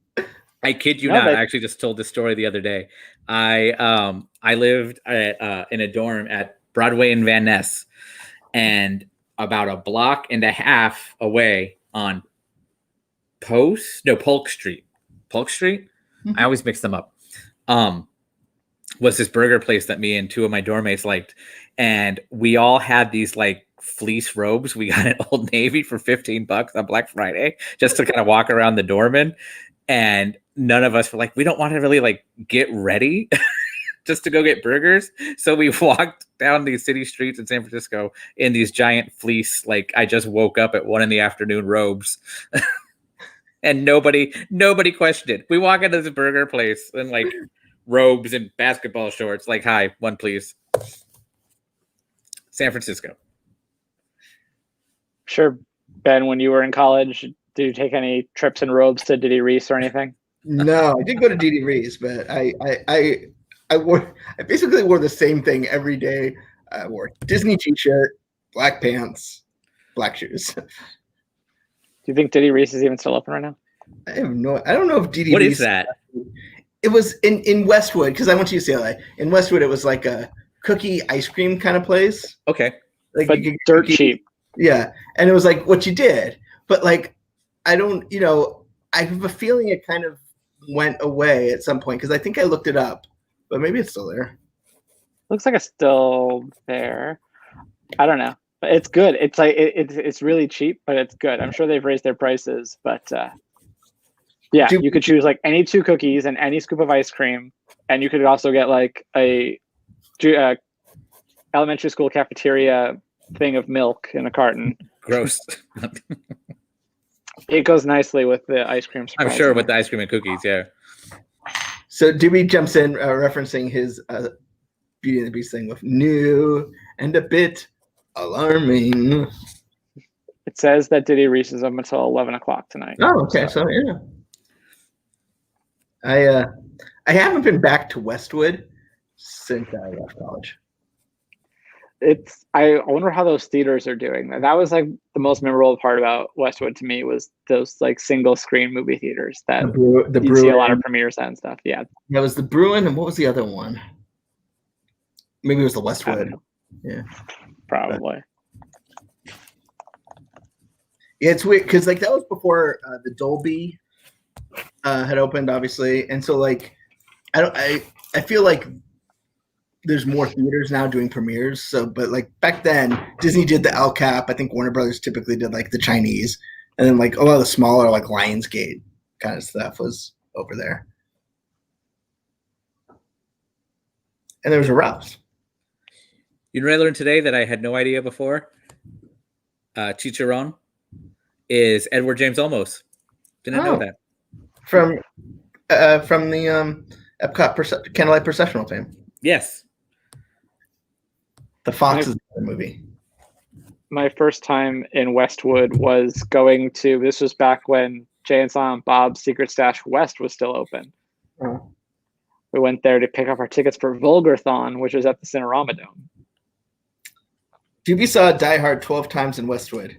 B: I kid you not. I actually just told this story the other day. I lived in a dorm at Broadway and Van Ness, and about a block and a half away on Polk Street. Polk Street? Mm-hmm. I always mix them up. Was this burger place that me and two of my dorm mates liked, and we all had these like fleece robes we got at Old Navy for $15 on Black Friday just to kind of walk around the dorm in. And none of us were like, we don't want to really like get ready just to go get burgers. So we walked down these city streets in San Francisco in these giant fleece, like I just woke up at 1 p.m. robes. And nobody questioned it. We walk into this burger place in like robes and basketball shorts, like, hi, one please. San Francisco. Sure.
C: Ben, when you were in college, did you take any trips in robes to Diddy Reese or anything?
A: No, I did go to Diddy Reese, but I basically wore the same thing every day. I wore Disney t-shirt, black pants, black shoes.
C: Do you think Diddy Reese is even still open right now?
A: I don't know if Diddy
B: What
A: Reese,
B: is that?
A: It was in Westwood, because I went to UCLA. In Westwood, it was like a cookie ice cream kind of place.
B: Okay.
C: Like but dirt cheap.
A: Yeah. And it was like what you did. But like, I have a feeling it kind of went away at some point because I think I looked it up, but maybe it's still there.
C: Looks like it's still there. I don't know, but it's good. It's like it's really cheap, but it's good. I'm sure they've raised their prices, but yeah, you could choose like any 2 cookies and any scoop of ice cream, and you could also get like a elementary school cafeteria thing of milk in a carton.
B: Gross.
C: It goes nicely with the ice cream.
B: I'm sure with the ice cream and cookies, yeah.
A: So Dewey jumps in referencing his Beauty and the Beast thing with new and a bit alarming.
C: It says that Diddy Reese is up until 11 o'clock tonight.
A: Oh, okay. So yeah. I haven't been back to Westwood since I left college.
C: I wonder how those theaters are doing. That was like the most memorable part about Westwood to me was those like single screen movie theaters that you see a lot of premieres and stuff. Yeah.
A: That was the Bruin, and what was the other one? Maybe it was the Westwood. Yeah.
C: Probably.
A: Yeah, it's weird because like that was before the Dolby had opened, obviously, and so like I feel like there's more theaters now doing premieres. So, but like back then, Disney did the El Cap. I think Warner Brothers typically did like the Chinese, and then like a lot of the smaller like Lionsgate kind of stuff was over there. And there was a Rouse.
B: You know what I learned today that I had no idea before? Chicharron is Edward James Olmos. Didn't know that.
A: From the Epcot Candlelight Processional fame.
B: Yes.
A: The Fox is the movie.
C: My first time in Westwood was going to, this was back when Jay and Silent Bob's Secret Stash West was still open.
A: Oh.
C: We went there to pick up our tickets for Vulgarthon, which was at the Cinerama Dome.
A: Doobie saw Die Hard 12 times in Westwood.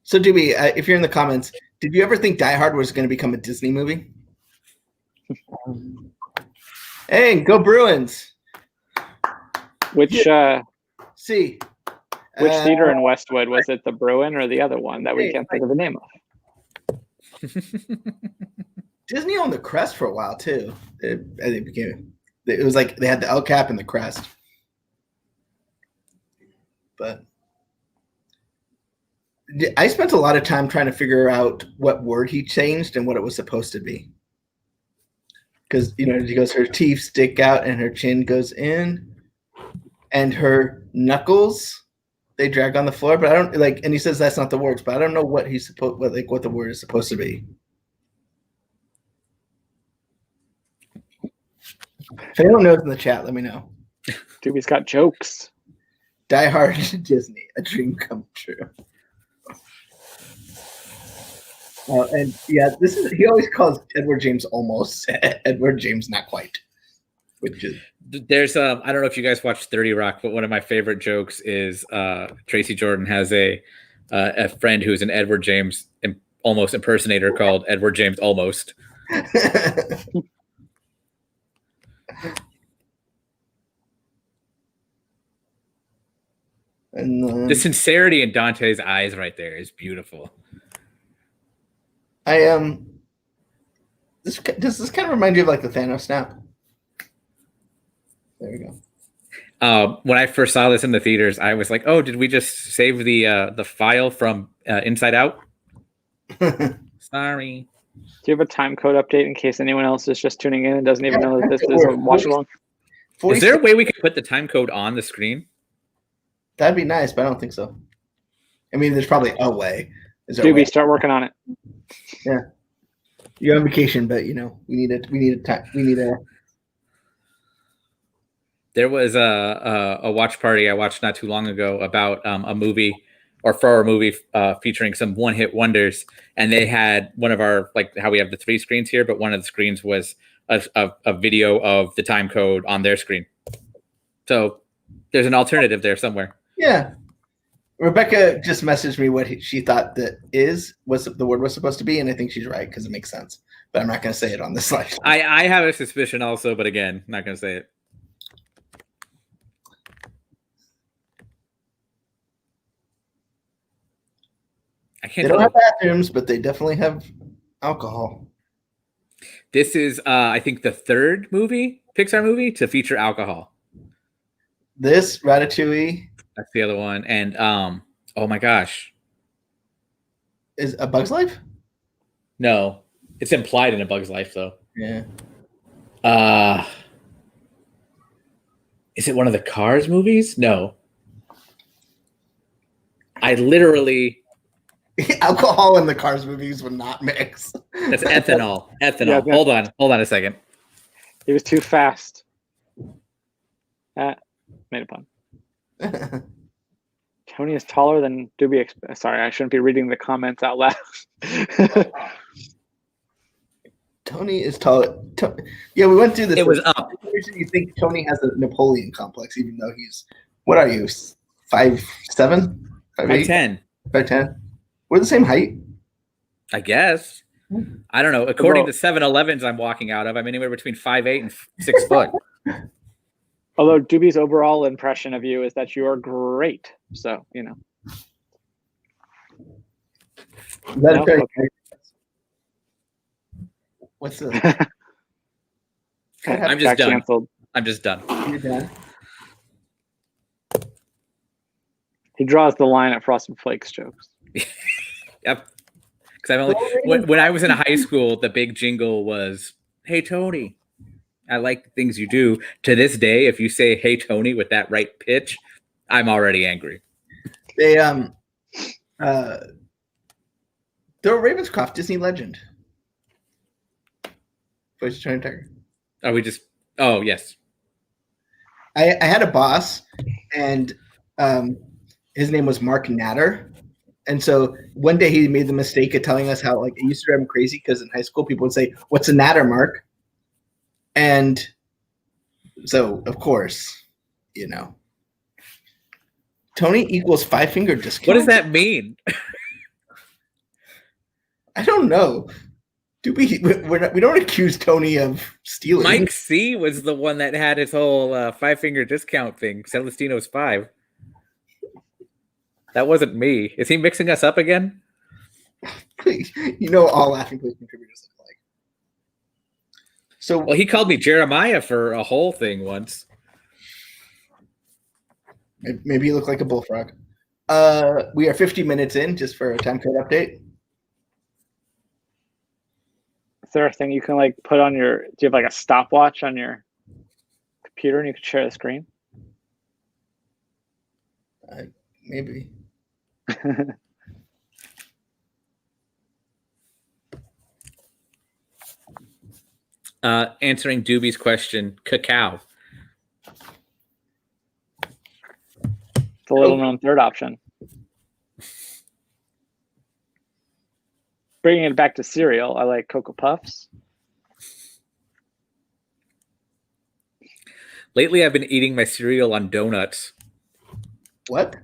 A: So Doobie, if you're in the comments, did you ever think Die Hard was going to become a Disney movie? Hey, go Bruins!
C: Which
A: See.
C: Which theater in Westwood? Was it the Bruin or the other one that we can't think of the name of?
A: Disney owned the Crest for a while too. It was like they had the El Cap and the Crest. But I spent a lot of time trying to figure out what word he changed and what it was supposed to be. Because, you know, he goes, her teeth stick out and her chin goes in and her knuckles, they drag on the floor. But I don't like, and he says that's not the words, but I don't know what he's supposed, what the word is supposed to be. If anyone knows in the chat, let me know.
C: Doobie's got jokes.
A: Die Hard Disney, a dream come true. And yeah, this is, he always calls Edward James almost Edward James not quite. Which is
B: there's I don't know if you guys watched 30 Rock, but one of my favorite jokes is Tracy Jordan has a friend who's an Edward James almost impersonator called Edward James Almost.
A: And
B: the sincerity in Dante's eyes right there is beautiful.
A: Does this kind of remind you of like the Thanos snap? There we go.
B: When I first saw this in the theaters, I was like, "Oh, did we just save the file from Inside Out?" Sorry.
C: Do you have a time code update in case anyone else is just tuning in and doesn't even know that this is a watch along?
B: Is there a way we could put the time code on the screen?
A: That'd be nice, but I don't think so. I mean, there's probably a way.
C: Doobie, start working on it.
A: Yeah, you're on vacation, but you know we need a.
B: There was a watch party I watched not too long ago about a movie featuring some one-hit wonders, and they had one of our, like how we have the 3 screens here, but one of the screens was a video of the time code on their screen. So there's an alternative there somewhere.
A: Yeah. Rebecca just messaged me what she thought the word was supposed to be, and I think she's right because it makes sense. But I'm not going to say it on this slide.
B: I have a suspicion also, but again, not going to say it.
A: They don't have bathrooms, but they definitely have alcohol.
B: This is, I think, the 3rd Pixar movie to feature alcohol.
A: This, Ratatouille.
B: That's the other one. And, oh my gosh.
A: Is A Bug's Life?
B: No. It's implied in A Bug's Life, though.
A: Yeah.
B: Is it one of the Cars movies? No. I literally...
A: Alcohol in the Cars movies would not mix.
B: That's ethanol. Ethanol.
C: Yeah,
B: Hold on a second.
C: He was too fast. Made a pun. Tony is taller than Doobie. Sorry, I shouldn't be reading the comments out loud.
A: Tony is taller. Yeah, we went through this.
B: It was up.
A: You think Tony has a Napoleon complex, even though he's, what are you, 5'7"?
B: 5'10".
A: 5'10". We're the same height.
B: I guess. I don't know. According to 7-Elevens I'm walking out of, I'm anywhere between 5'8" and 6 foot.
C: Although Doobie's overall impression of you is that you are great. So, you know.
A: Is that
C: No?
A: a fair-
C: Okay.
A: What's the?
B: I'm just
C: Got
B: done.
C: canceled.
B: I'm just done.
A: You're done.
C: He draws the line at Frosted Flakes jokes.
B: Yep. Because when I was in high school, the big jingle was, "Hey Tony, I like the things you do." To this day, if you say "Hey Tony" with that right pitch, I'm already angry.
A: They they're a Ravenscroft Disney legend. Voice of Tony Tiger.
B: Are we just? Oh yes.
A: I had a boss, and his name was Mark Natter. And so one day he made the mistake of telling us how, like, it used to drive him crazy because in high school people would say, "What's a natter, Mark?" And so, of course, Tony equals 5-finger discount.
B: What does that mean?
A: I don't know. We don't accuse Tony of stealing.
B: Mike C was the one that had his whole 5-finger discount thing. Celestino's 5. That wasn't me. Is he mixing us up again?
A: Please, all Laughing Place contributors look like. So,
B: Well, he called me Jeremiah for a whole thing once.
A: Maybe you look like a bullfrog. We are 50 minutes in, just for a time code update.
C: Is there a thing you can like put on your? Do you have like a stopwatch on your computer and you can share the screen?
A: Maybe.
B: Answering Doobie's question, cacao.
C: It's a little known third option. Bringing it back to cereal, I like Cocoa Puffs.
B: Lately, I've been eating my cereal on donuts.
A: What?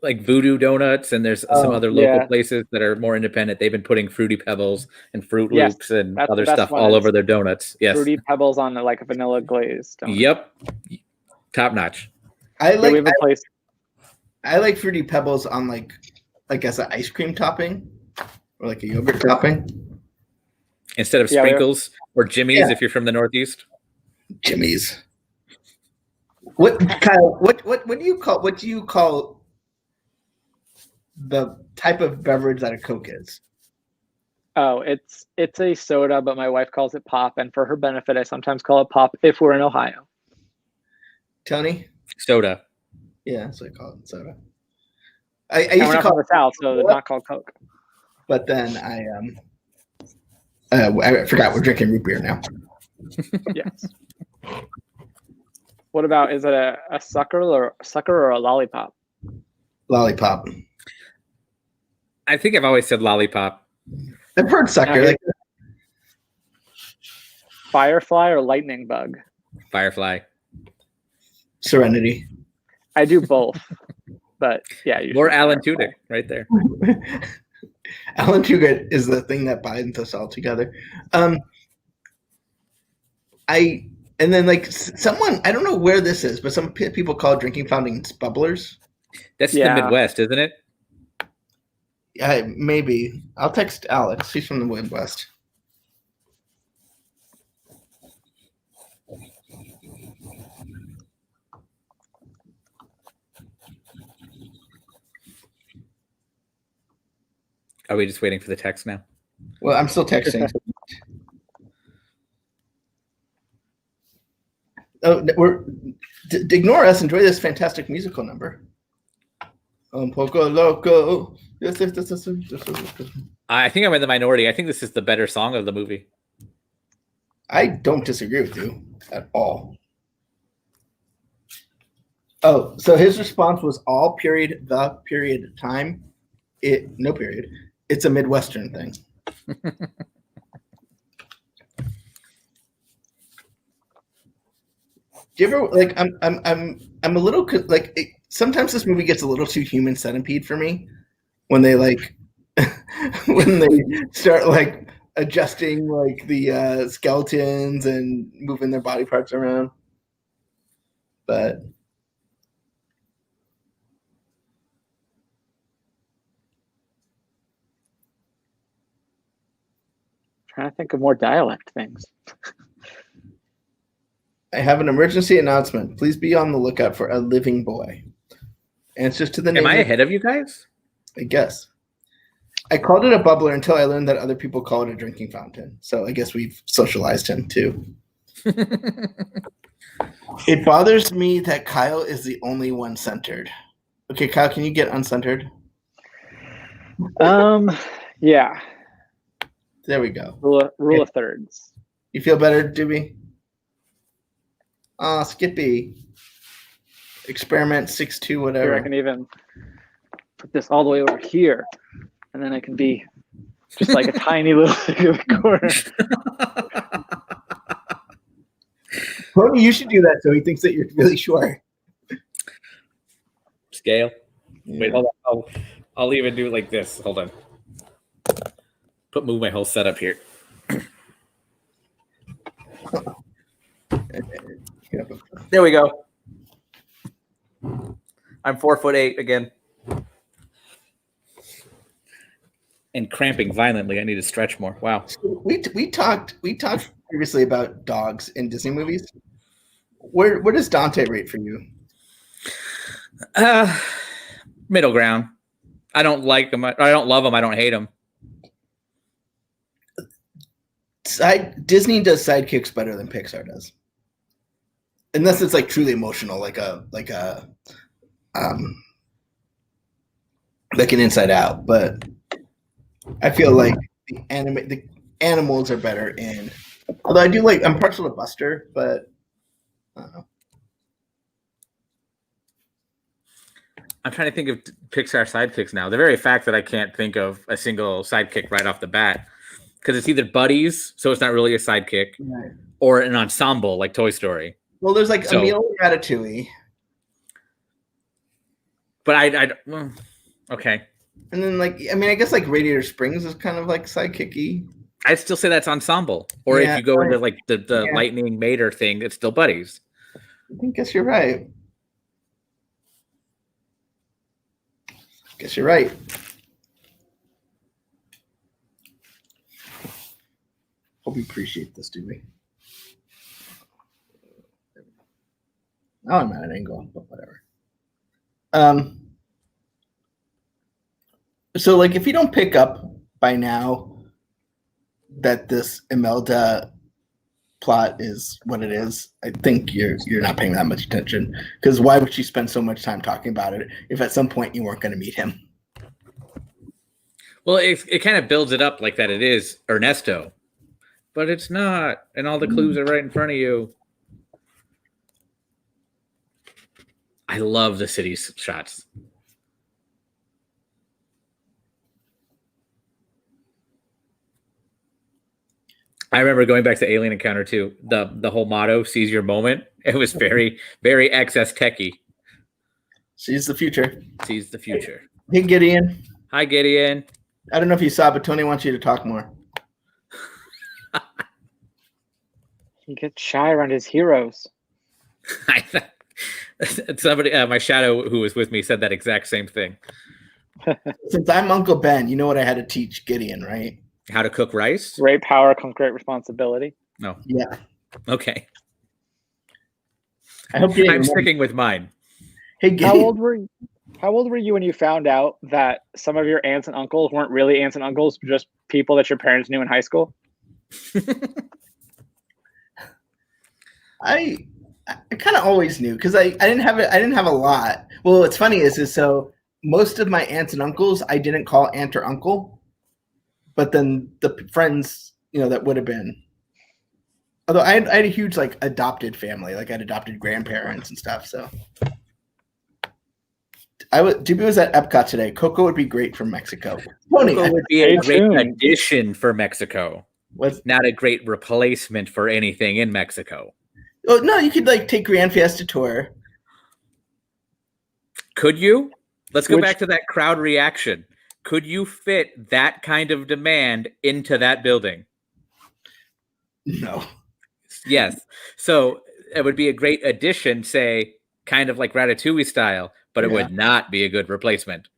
B: Like Voodoo Donuts, and there's some other local
C: yeah.
B: places that are more independent. They've been putting Fruity Pebbles and Fruit
C: Yes,
B: Loops and
C: that's the
B: other
C: best
B: stuff
C: one
B: all
C: is
B: over their donuts. Yes.
C: Fruity Pebbles on like a vanilla glazed donut.
B: Yep. Top notch.
A: I
C: we have a place.
A: I like Fruity Pebbles on like as an ice cream topping or like a yogurt topping.
B: Instead of sprinkles or Jimmy's if you're from the Northeast.
A: Jimmy's. What do you call the type of beverage that a Coke is?
C: Oh, it's a soda, but my wife calls it pop, and for her benefit, I sometimes call it pop if we're in Ohio.
A: Tony?
B: Soda.
A: Yeah, that's what I call it, soda. I used to call
C: it the South, so it's not called Coke.
A: But then I forgot we're drinking root beer now.
C: Yes. What about, is it a sucker or a lollipop?
A: Lollipop.
B: I think I've always said lollipop.
A: I've heard sucker. Like
C: Firefly or lightning bug?
B: Firefly.
A: Serenity.
C: I do both. But yeah,
B: more Alan Tudyk right there.
A: Alan Tudyk is the thing that binds us all together. And then like someone, I don't know where this is, but some people call drinking fountains bubblers.
B: That's the Midwest, isn't it?
A: Yeah, maybe. I'll text Alex. He's from the Midwest.
B: Are we just waiting for the text now?
A: Well, I'm still texting. Ignore us. Enjoy this fantastic musical number. Poco Loco.
B: I think I'm in the minority. I think this is the better song of the movie.
A: I don't disagree with you at all. Oh, so his response was all period, the period, time. No period. It's a Midwestern thing. Do you ever like? I'm a little like. Sometimes this movie gets a little too human centipede for me when they like when they start like adjusting like the skeletons and moving their body parts around. But
C: trying to think of more dialect things.
A: I have an emergency announcement. Please be on the lookout for a living boy. And it's just to the name.
B: Am I ahead of you guys?
A: I guess. I called it a bubbler until I learned that other people call it a drinking fountain. So I guess we've socialized him too. It bothers me that Kyle is the only one centered. Okay, Kyle, can you get uncentered?
C: Yeah.
A: There we go.
C: Rule of thirds.
A: You feel better, Doobie? Skippy. Experiment 6-2, whatever.
C: Here, I can even put this all the way over here, and then I can be just like a tiny little thing in the corner.
A: Tony, you should do that so he thinks that you're really short.
B: Scale.
A: Yeah.
B: Wait, hold on. I'll even do it like this. Hold on. Move my whole setup here. There we go. I'm 4'8" again. And cramping violently. I need to stretch more. Wow.
A: We talked previously about dogs in Disney movies. Where does Dante rate for you?
B: Middle ground. I don't like him. I don't love him. I don't hate him.
A: Disney does sidekicks better than Pixar does, unless it's like truly emotional, like an Inside Out. But I feel like the animals are better in. Although I'm partial to Buster, but I don't know.
B: I'm trying to think of Pixar sidekicks now. The very fact that I can't think of a single sidekick right off the bat, because it's either buddies, so it's not really a sidekick,
A: Right.
B: or an ensemble like Toy Story.
A: Well, there's like Emil Ratatouille.
B: But okay.
A: And then I guess like Radiator Springs is kind of like sidekicky.
B: I'd still say that's ensemble. Or
A: Yeah,
B: if you go
A: right.
B: into like the Lightning Mater thing, it's still buddies.
A: I guess you're right. Hope you appreciate this, do we? Oh, I'm at an angle, but whatever. So like if you don't pick up by now that this Imelda plot is what it is, I think you're not paying that much attention, because why would she spend so much time talking about it if at some point you weren't going to meet him?
B: Well, it kind of builds it up like that it is Ernesto, but it's not, and all the clues are right in front of you. I love the city shots. I remember going back to Alien Encounter 2, the whole motto, seize your moment. It was very, very excess techie.
A: Seize the future.
B: Seize the future.
A: Hey, Gideon.
B: Hi, Gideon.
A: I don't know if you saw, but Tony wants you to talk more.
C: He gets shy around his heroes.
B: Somebody, my shadow who was with me said that exact same thing.
A: Since I'm Uncle Ben, you know what I had to teach Gideon, right?
B: How to cook rice?
C: Great power comes great responsibility.
B: No.
A: Yeah.
B: Okay.
A: I hope you
B: I'm sticking with mine.
A: Hey, Gideon.
C: How old were you when you found out that some of your aunts and uncles weren't really aunts and uncles, but just people that your parents knew in high school?
A: I kind of always knew, because I didn't have a lot. Well, what's funny is so most of my aunts and uncles I didn't call aunt or uncle, but then the friends, that would have been. Although I had a huge adopted family, like I had adopted grandparents and stuff. So Doobie was at Epcot today. Coco would be great for Mexico.
B: Coco would be a great addition for Mexico. Not a great replacement for anything in Mexico.
A: Oh no, you could take Grand Fiesta Tour.
B: Could you? Let's go back to that crowd reaction. Could you fit that kind of demand into that building?
A: No.
B: Yes. So it would be a great addition, say, kind of like Ratatouille style, but it would not be a good replacement.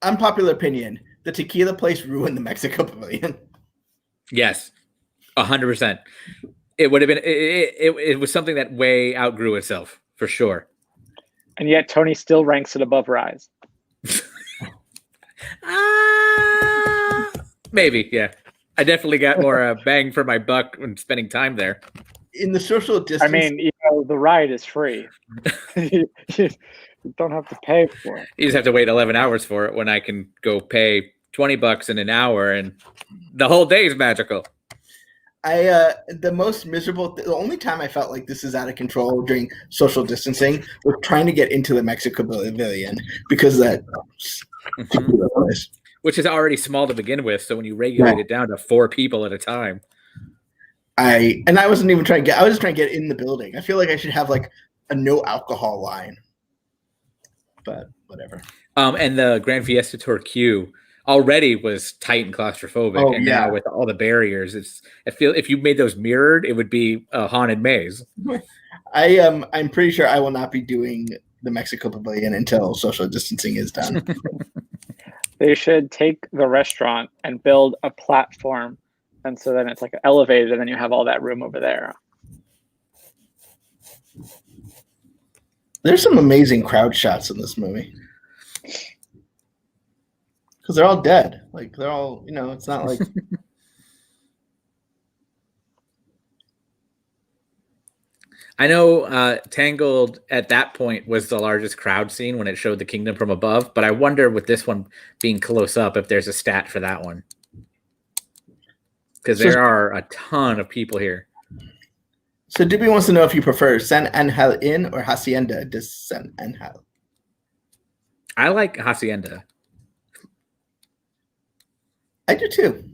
A: Unpopular opinion, the tequila place ruined the Mexico Pavilion.
B: Yes, 100%. It would have been. It was something that way outgrew itself for sure.
C: And yet Tony still ranks it above Rise.
B: Maybe, yeah. I definitely got more bang for my buck when spending time there.
A: In the social distance,
C: I mean, the ride is free. You don't have to pay for it.
B: You just have to wait 11 hours for it when I can go pay $20 in an hour and the whole day is magical.
A: The most miserable, the only time I felt like this is out of control during social distancing was trying to get into the Mexico Pavilion because that
B: which is already small to begin with. So when you regulate it down to 4 people at a time,
A: I wasn't even trying to get. I was just trying to get in the building. I feel like I should have like a no alcohol line, but whatever.
B: And the Grand Fiesta Tour queue already was tight and claustrophobic, and now with all the barriers, I feel if you made those mirrored, it would be a haunted maze.
A: I'm pretty sure I will not be doing the Mexico Pavilion until social distancing is done.
C: They should take the restaurant and build a platform, and so then it's like elevated, and then you have all that room over there.
A: There's some amazing crowd shots in this movie. Because they're all dead. Like, they're all, it's not like...
B: I know Tangled at that point was the largest crowd scene when it showed the kingdom from above, but I wonder with this one being close up if there's a stat for that one. Because there are a ton of people here.
A: So Doobie wants to know if you prefer San Angel Inn or Hacienda de San Angel.
B: I like Hacienda.
A: I do too,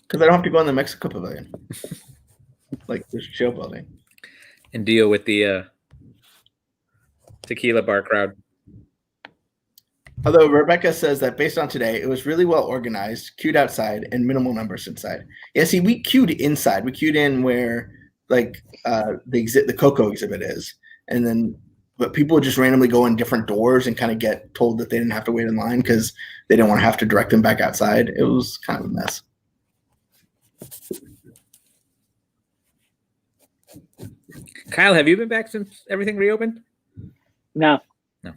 A: because I don't have to go in the Mexico Pavilion, like the show building,
B: and deal with the tequila bar crowd.
A: Although Rebecca says that based on today, it was really well organized, queued outside, and minimal numbers inside. Yeah, see, we queued inside. We queued in where like the Coco exhibit is, but people would just randomly go in different doors and kind of get told that they didn't have to wait in line because they didn't want to have to direct them back outside. It was kind of a mess.
B: Kyle, have you been back since everything reopened?
C: No. I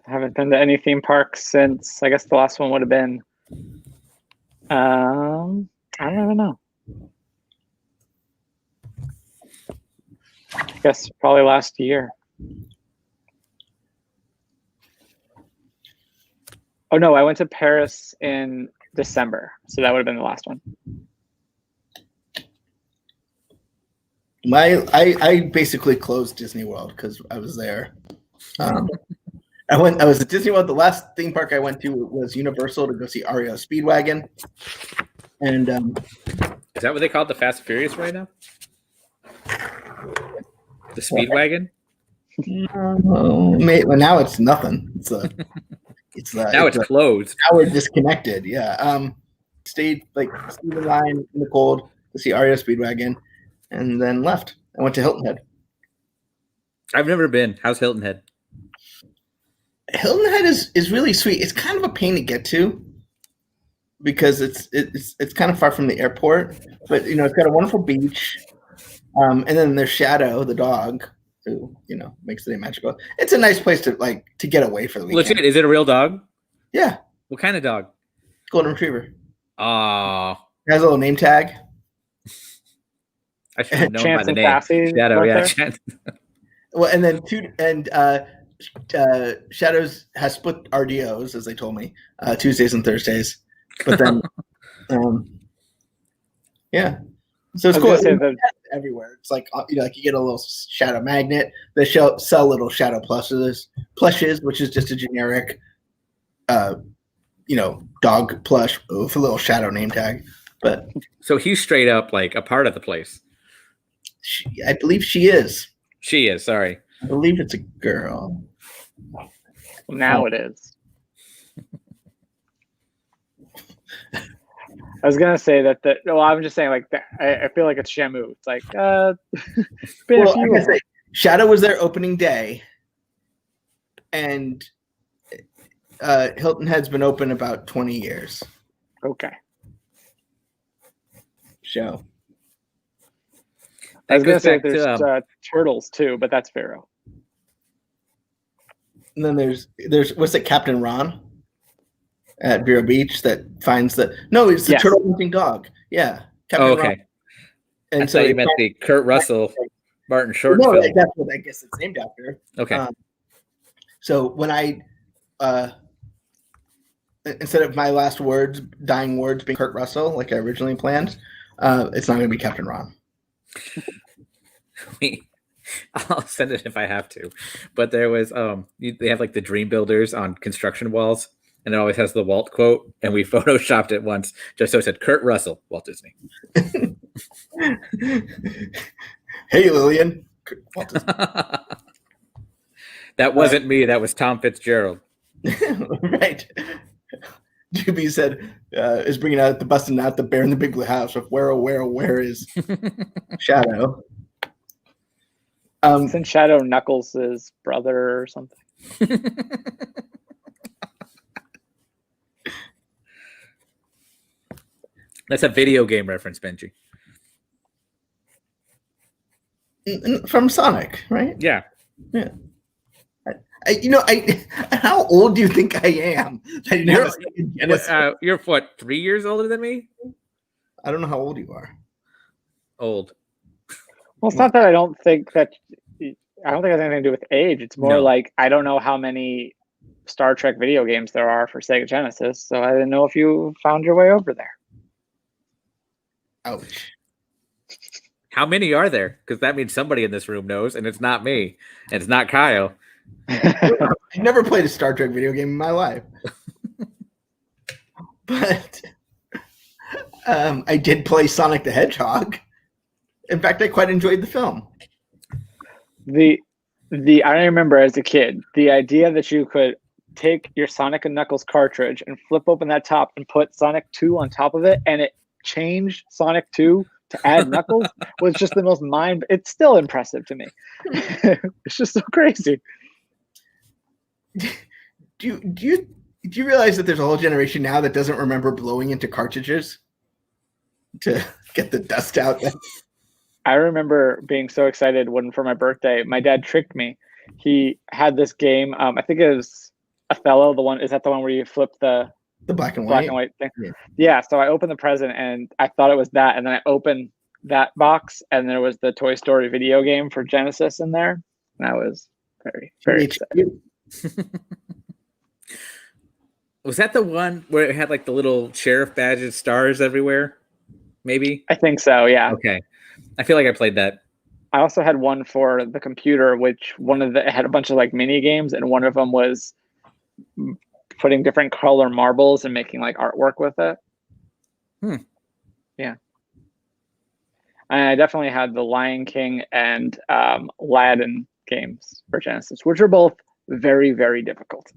C: haven't been to any theme parks since, I guess the last one would have been, I don't even know. I guess probably last year. Oh no, I went to Paris in December, so that would have been the last one.
A: I basically closed Disney World because I was there. I was at Disney World. The last theme park I went to was Universal to go see Ario Speedwagon. And
B: is that what they call it, the Fast and Furious right now? The Speedwagon?
A: Well, now it's nothing. Now
B: it's closed.
A: Now we're disconnected. Yeah. Stayed in line in the cold to see Ario Speedwagon, and then left. I went to Hilton Head.
B: I've never been. How's Hilton Head?
A: Hilton Head is really sweet. It's kind of a pain to get to because it's kind of far from the airport, but it's got a wonderful beach. And then there's Shadow, the dog, who makes the day magical. It's a nice place to get away for the weekend.
B: Legit, is it a real dog?
A: Yeah.
B: What kind of dog?
A: Golden Retriever.
B: Oh.
A: It has a little name tag.
B: I should have known by the name. Shadow, yeah.
A: Well, and then Shadows has split RDOs, as they told me, Tuesdays and Thursdays. But then, yeah. So it's cool. Everywhere. It's like you get a little shadow magnet. They sell little shadow plushes, which is just a generic, dog plush with a little shadow name tag. But
B: so he's straight up like a part of the place.
A: I believe she is.
B: She is. Sorry.
A: I believe it's a girl.
C: Now it is. I was gonna say that. I'm just saying, I feel like it's Shamu. It's like, been a few.
A: Shadow was their opening day, and Hilton Head's been open about 20 years.
C: Okay.
A: Show.
C: I was
B: That
C: going
B: goes
C: to say
B: back to,
C: there's turtles too, but that's Pharaoh.
A: And then there's what's it, Captain Ron at Vero Beach that finds the it's the
C: Yes.
A: turtle hunting dog. Yeah. Captain
B: okay.
A: Ron. And
B: I thought you meant the Kurt Russell Martin Short
A: no,
B: film.
A: that's what I guess it's named after.
B: Okay.
A: So when I instead of my last dying words being Kurt Russell, like I originally planned, it's not going to be Captain Ron.
B: I'll send it if I have to. But there was they have like the dream builders on construction walls, and it always has the Walt quote, and we photoshopped it once just so it said Kurt Russell, Walt Disney.
A: Hey Lillian. Walt Disney.
B: That wasn't me, that was Tom Fitzgerald.
A: Right. Juby said is bringing out the busting out the Bear in the Big Blue House with where is Shadow.
C: Isn't Shadow Knuckles' brother or something?
B: That's a video game reference, Benji.
A: From Sonic, right?
B: Yeah.
A: Yeah. How old do you think I am?
B: You're what, 3 years older than me?
A: I don't know how old you are.
B: Old.
C: Well, it's not that I don't think it has anything to do with age. It's more like I don't know how many Star Trek video games there are for Sega Genesis, so I didn't know if you found your way over there.
A: Ouch.
B: How many are there? Because that means somebody in this room knows, and it's not me, and it's not Kyle.
A: I've never played a Star Trek video game in my life. But I did play Sonic the Hedgehog. In fact, I quite enjoyed the film.
C: I remember as a kid, the idea that you could take your Sonic and Knuckles cartridge and flip open that top and put Sonic 2 on top of it, and it changed Sonic 2 to add Knuckles was just the most it's still impressive to me. It's just so crazy.
A: Do you realize that there's a whole generation now that doesn't remember blowing into cartridges to get the dust out?
C: I remember being so excited when for my birthday, my dad tricked me. He had this game. I think it was Othello. Is that the one where you flip the
A: black and
C: white thing? Yeah. So I opened the present and I thought it was that, and then I opened that box and there was the Toy Story video game for Genesis in there, and I was very, very excited.
B: Was that the one where it had like the little sheriff badges, stars everywhere? Maybe.
C: I think so. Yeah.
B: Okay. I feel like I played that.
C: I also had one for the computer, which it had a bunch of like mini games, and one of them was putting different color marbles and making like artwork with it. Yeah. And I definitely had the Lion King and Aladdin games for Genesis, which are both very, very difficult.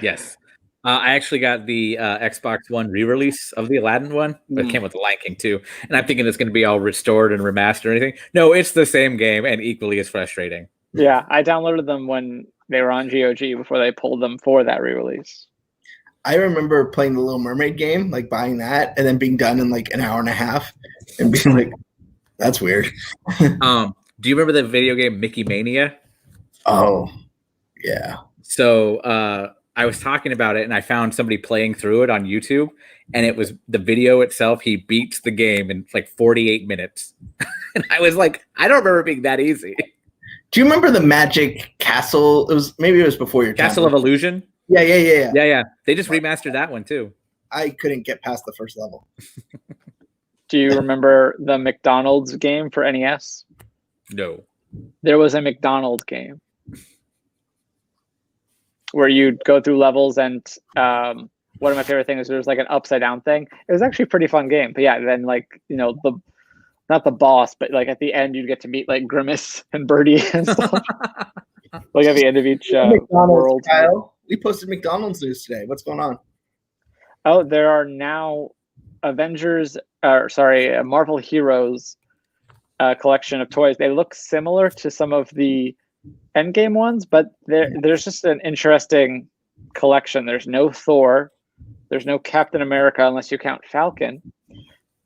B: Yes. I actually got the Xbox One re-release of the Aladdin one, but it came with the Lion King too. And I'm thinking it's going to be all restored and remastered or anything. No, it's the same game and equally as frustrating.
C: Yeah, I downloaded them when they were on GOG before they pulled them for that re-release.
A: I remember playing the Little Mermaid game, like buying that and then being done in like an hour and a half and being like, that's weird.
B: Do you remember the video game Mickey Mania?
A: Oh, yeah.
B: So I was talking about it and I found somebody playing through it on YouTube, and it was the video itself. He beats the game in like 48 minutes. And I was like, I don't remember it being that easy.
A: Do you remember the Magic Castle? It was before your
B: Castle of Illusion.
A: Yeah.
B: They just remastered that one too.
A: I couldn't get past the first level.
C: Do you remember the McDonald's game for NES?
B: No.
C: There was a McDonald's game where you'd go through levels, and one of my favorite things was there was like an upside down thing. It was actually a pretty fun game. But yeah, then like, not the boss, but like at the end you'd get to meet like Grimace and Birdie and stuff. Like at the end of each world.
A: Kyle, we posted McDonald's news today. What's going on?
C: Oh, there are now Marvel Heroes collection of toys. They look similar to some of the Endgame ones, but there's just an interesting collection. There's no Thor. There's no Captain America unless you count Falcon,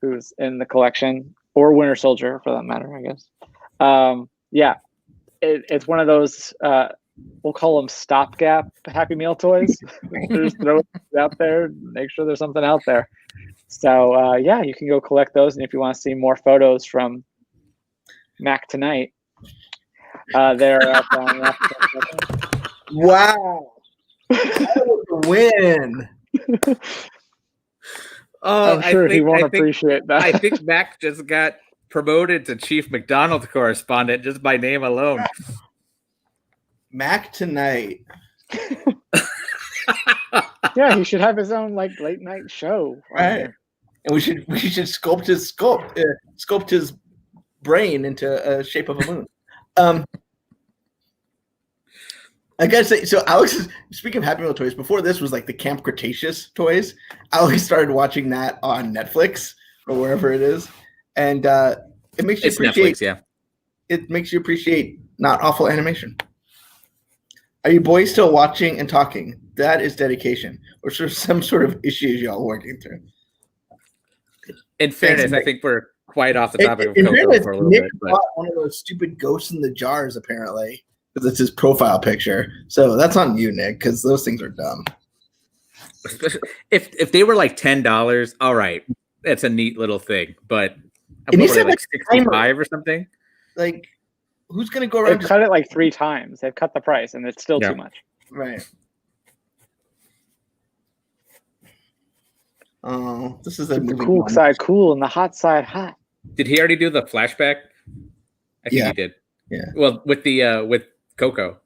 C: who's in the collection, or Winter Soldier for that matter, I guess. Yeah, it's one of those, we'll call them stopgap Happy Meal toys. Just throw it out there, make sure there's something out there. So yeah, you can go collect those. And if you want to see more photos from Mac Tonight, they're up on
A: Wow. That was a win.
C: I'm sure he won't appreciate that.
B: I think Mac just got promoted to chief McDonald's correspondent just by name alone.
A: Mac Tonight.
C: Yeah, he should have his own like late night show.
A: Right. And we should sculpt his brain into a shape of a moon. I gotta say, so Alex, speaking of Happy Meal toys, before this was like the Camp Cretaceous toys. Alex started watching that on Netflix or wherever it is, and it makes you appreciate.
B: Netflix, yeah.
A: It makes you appreciate not awful animation. Are you boys still watching and talking? That is dedication, or some sort of issues y'all working through.
B: In fairness, I think we're quite off the topic of
A: in
B: Coco
A: fairness,
B: for a little
A: Nick
B: bit.
A: Bought one of those stupid ghosts in the jars, apparently, because it's his profile picture. So that's on you, Nick, because those things are dumb.
B: If they were like $10, all right, that's a neat little thing. But
A: It needs to have
B: like
A: a timer.
B: 65 or something.
A: Like, who's gonna go around?
C: They've cut it like 3 times. They've cut the price, and it's still too much.
A: Right. Oh, this is a
C: the cool side cool and the hot side hot.
B: Did he already do the flashback? I think he did.
A: Yeah.
B: Well, with the with Coco.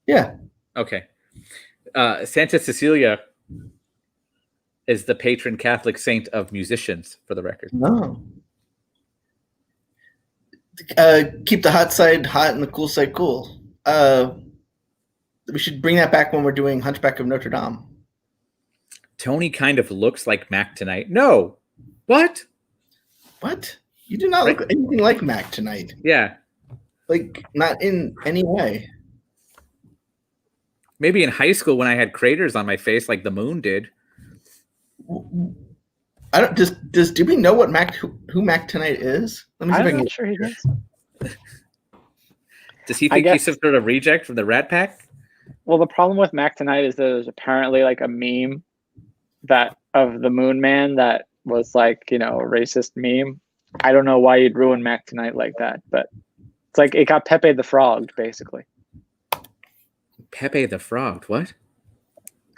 A: Yeah.
B: Okay. Santa Cecilia is the patron Catholic saint of musicians, for the record.
A: No. Keep the hot side hot and the cool side cool. We should bring that back when we're doing Hunchback of Notre Dame.
B: Tony kind of looks like Mac Tonight. No. What?
A: What? You do not look anything like Mac Tonight.
B: Yeah.
A: Like, not in any way.
B: Maybe in high school when I had craters on my face like the moon did.
A: I don't. Do we know what who Mac Tonight is? Let me see if I can.
C: I'm not sure he does.
B: Does he think he's some sort of reject from the Rat Pack?
C: Well, the problem with Mac Tonight is there's apparently like a meme that of the Moon Man that was like, you know, a racist meme. I don't know why you'd ruin Mac Tonight like that, but it's like it got Pepe the Frog, basically.
B: Pepe the Frog, what?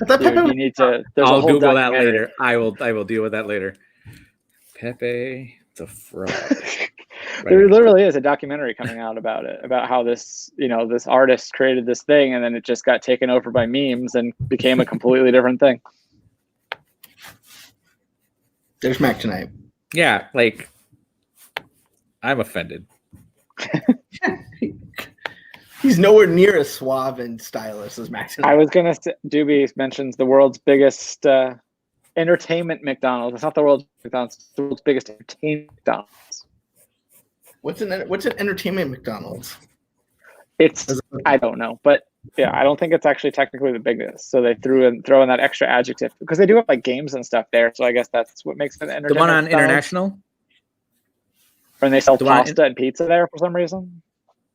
A: I thought Pepe
C: you need to.
B: I'll Google that later. I will deal with that later. Pepe the Frog.
C: There literally is a documentary coming out about it, about how this, you know, this artist created this thing and then it just got taken over by memes and became a completely different thing.
A: There's Mac Tonight.
B: Yeah, like I'm offended.
A: He's nowhere near as suave and stylish as Mac Tonight.
C: I was gonna say, Doobie mentions the world's biggest entertainment McDonald's. It's not the world's McDonald's. It's the world's biggest entertainment McDonald's.
A: What's an entertainment McDonald's?
C: I don't know, but yeah, I don't think it's actually technically the biggest. So they throw in that extra adjective because they do have like games and stuff there. So I guess that's what makes it entertainment.
B: The one on
C: McDonald's.
B: International?
C: And they sell pasta and pizza there for some reason.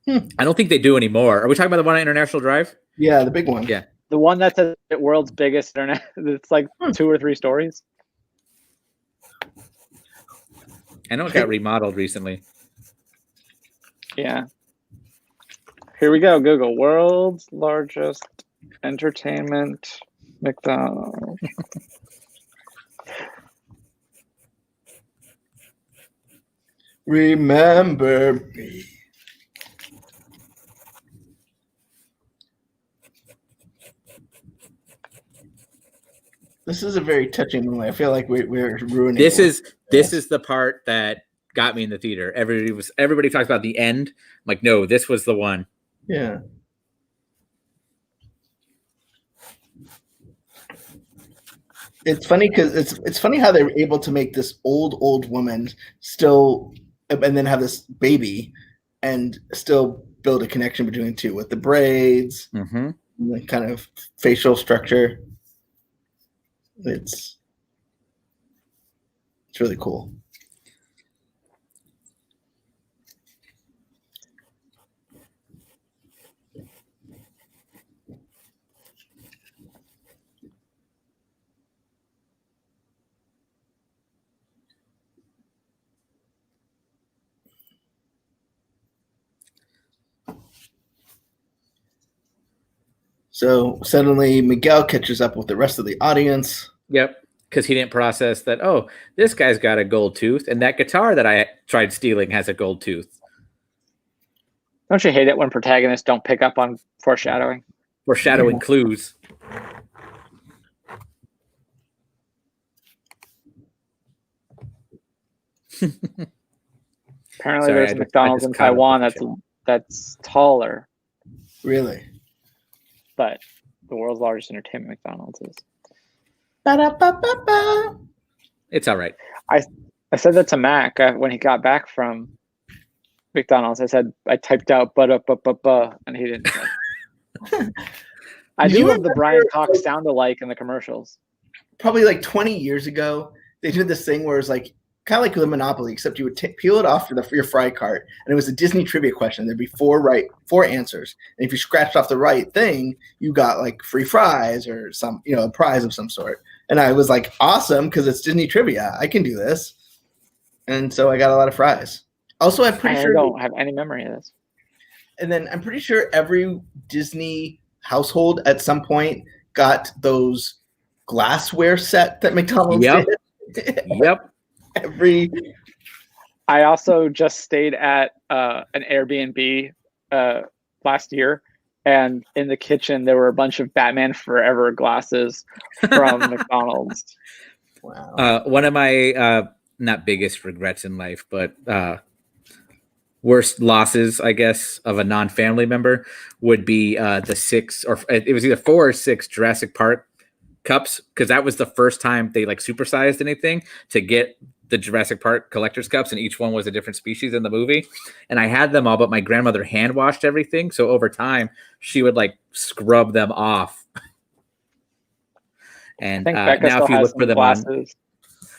B: I don't think they do anymore. Are we talking about the one on International Drive?
A: Yeah, the big one.
B: Yeah.
C: The one that's the world's biggest internet. It's like 2 or 3 stories.
B: I know it got remodeled recently.
C: Yeah. Here we go. Google world's largest entertainment McDonald's.
A: Remember me. This is a very touching moment. I feel like we're ruining.
B: This is the part that got me in the theater. Everybody talks about the end. I'm like, no, this was the one.
A: Yeah. It's funny because it's funny how they were able to make this old woman still, and then have this baby, and still build a connection between the two with the braids.
B: Mm-hmm.
A: the kind of facial structure. It's really cool. So suddenly Miguel catches up with the rest of the audience.
B: Yep, because he didn't process that, oh, this guy's got a gold tooth, and that guitar that I tried stealing has a gold tooth.
C: Don't you hate it when protagonists don't pick up on foreshadowing?
B: Foreshadowing clues.
C: Apparently there's a McDonald's in Taiwan that's taller.
A: Really?
C: But the world's largest entertainment McDonald's is.
A: Ba-da-ba-ba-ba.
B: It's all right.
C: I said that to Mac when he got back from McDonald's. I said, I typed out ba-da-ba-ba-ba, and he didn't. I do love the Brian Cox sound alike in the commercials.
A: Probably like 20 years ago, they did this thing where it's like kind of like the Monopoly, except you would peel it off for your fry cart, and it was a Disney trivia question. There'd be four answers, and if you scratched off the right thing, you got like free fries or some, a prize of some sort. And I was like, awesome, because it's Disney trivia. I can do this, and so I got a lot of fries. Also, I'm pretty sure
C: I don't have any memory of this.
A: And then I'm pretty sure every Disney household at some point got those glassware set that McDonald's did.
B: Yep.
C: I also just stayed at an Airbnb last year, and in the kitchen there were a bunch of Batman Forever glasses from McDonald's.
A: Wow.
B: One of my not biggest regrets in life, but worst losses, I guess, of a non-family member would be the 6, or it was either 4 or 6 Jurassic Park cups, because that was the first time they like supersized anything to get the Jurassic Park collector's cups, and each one was a different species in the movie. And I had them all, but my grandmother hand washed everything, so over time she would like scrub them off. And now if you look for them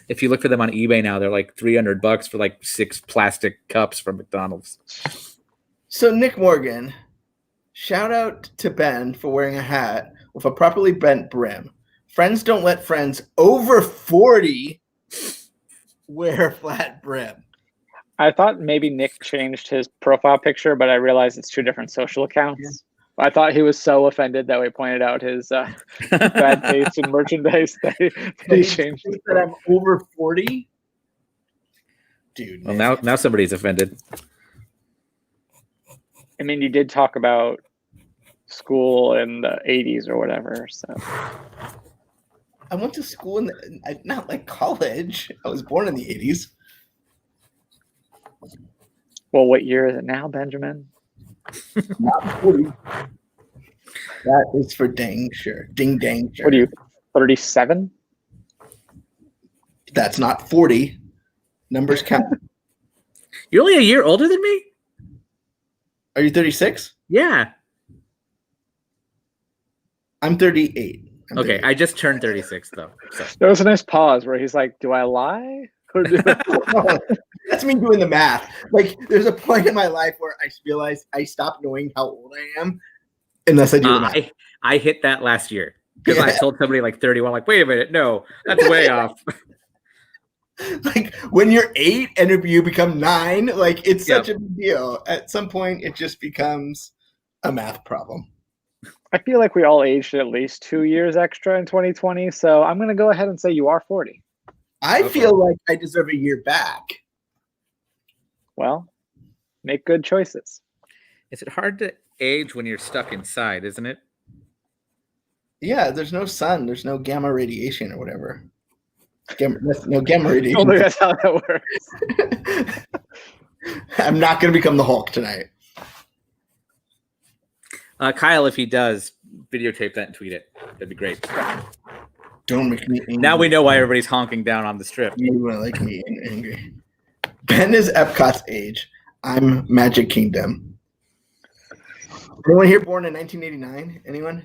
B: if you look for them on eBay now, they're like $300 for like 6 plastic cups from McDonald's.
A: So Nick Morgan, shout out to Ben for wearing a hat with a properly bent brim. Friends don't let friends over 40 wear a flat brim.
C: I thought maybe Nick changed his profile picture, but I realized it's 2 different social accounts. Yeah. I thought he was so offended that we pointed out his bad taste in merchandise that he changed.
A: That I'm over 40? Dude.
B: Well, now somebody's offended.
C: I mean, you did talk about school in the 80s or whatever, so...
A: I went to school not like college. I was born in the 80s.
C: Well, what year is it now, Benjamin?
A: Not 40. That is for dang sure. Ding dang sure.
C: What are you, 37?
A: That's not 40. Numbers count.
B: You're only a year older than me?
A: Are you 36?
B: Yeah.
A: I'm 38.
B: Okay, I just turned 36 though. So.
C: There was a nice pause where he's like, do I lie? Or do
A: That's me doing the math. Like, there's a point in my life where I realized I stopped knowing how old I am unless I do the math.
B: I hit that last year because I told somebody like 31, like, wait a minute, no, that's way off.
A: Like, when you're 8 and you become 9, like, it's such a big deal. At some point, it just becomes a math problem.
C: I feel like we all aged at least 2 years extra in 2020, so I'm going to go ahead and say you are 40.
A: I feel like I deserve a year back.
C: Well, make good choices.
B: Is it hard to age when you're stuck inside, isn't it?
A: Yeah, there's no sun. There's no gamma radiation or whatever. No gamma radiation.
C: I don't think that's how that works.
A: I'm not going to become the Hulk tonight.
B: Kyle, if he does, videotape that and tweet it. That'd be great.
A: Don't make me angry.
B: Now we know why everybody's honking down on the strip.
A: You want to like me angry. Ben is Epcot's age. I'm Magic Kingdom. Anyone here born in 1989? Anyone?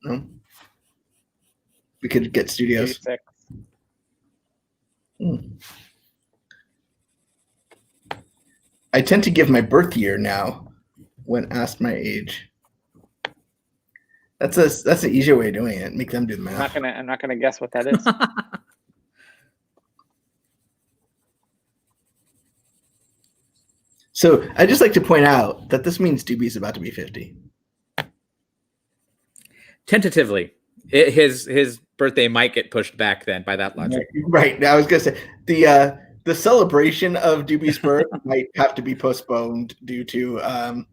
A: No. We could get studios.
C: 86.
A: I tend to give my birth year now when asked my age. That's an easier way of doing it. Make them do the math.
C: I'm not gonna guess what that is.
A: So I just like to point out that this means Doobie's about to be 50.
B: Tentatively, his birthday might get pushed back then by that logic.
A: Right. I was gonna say the celebration of Doobie's birth might have to be postponed due to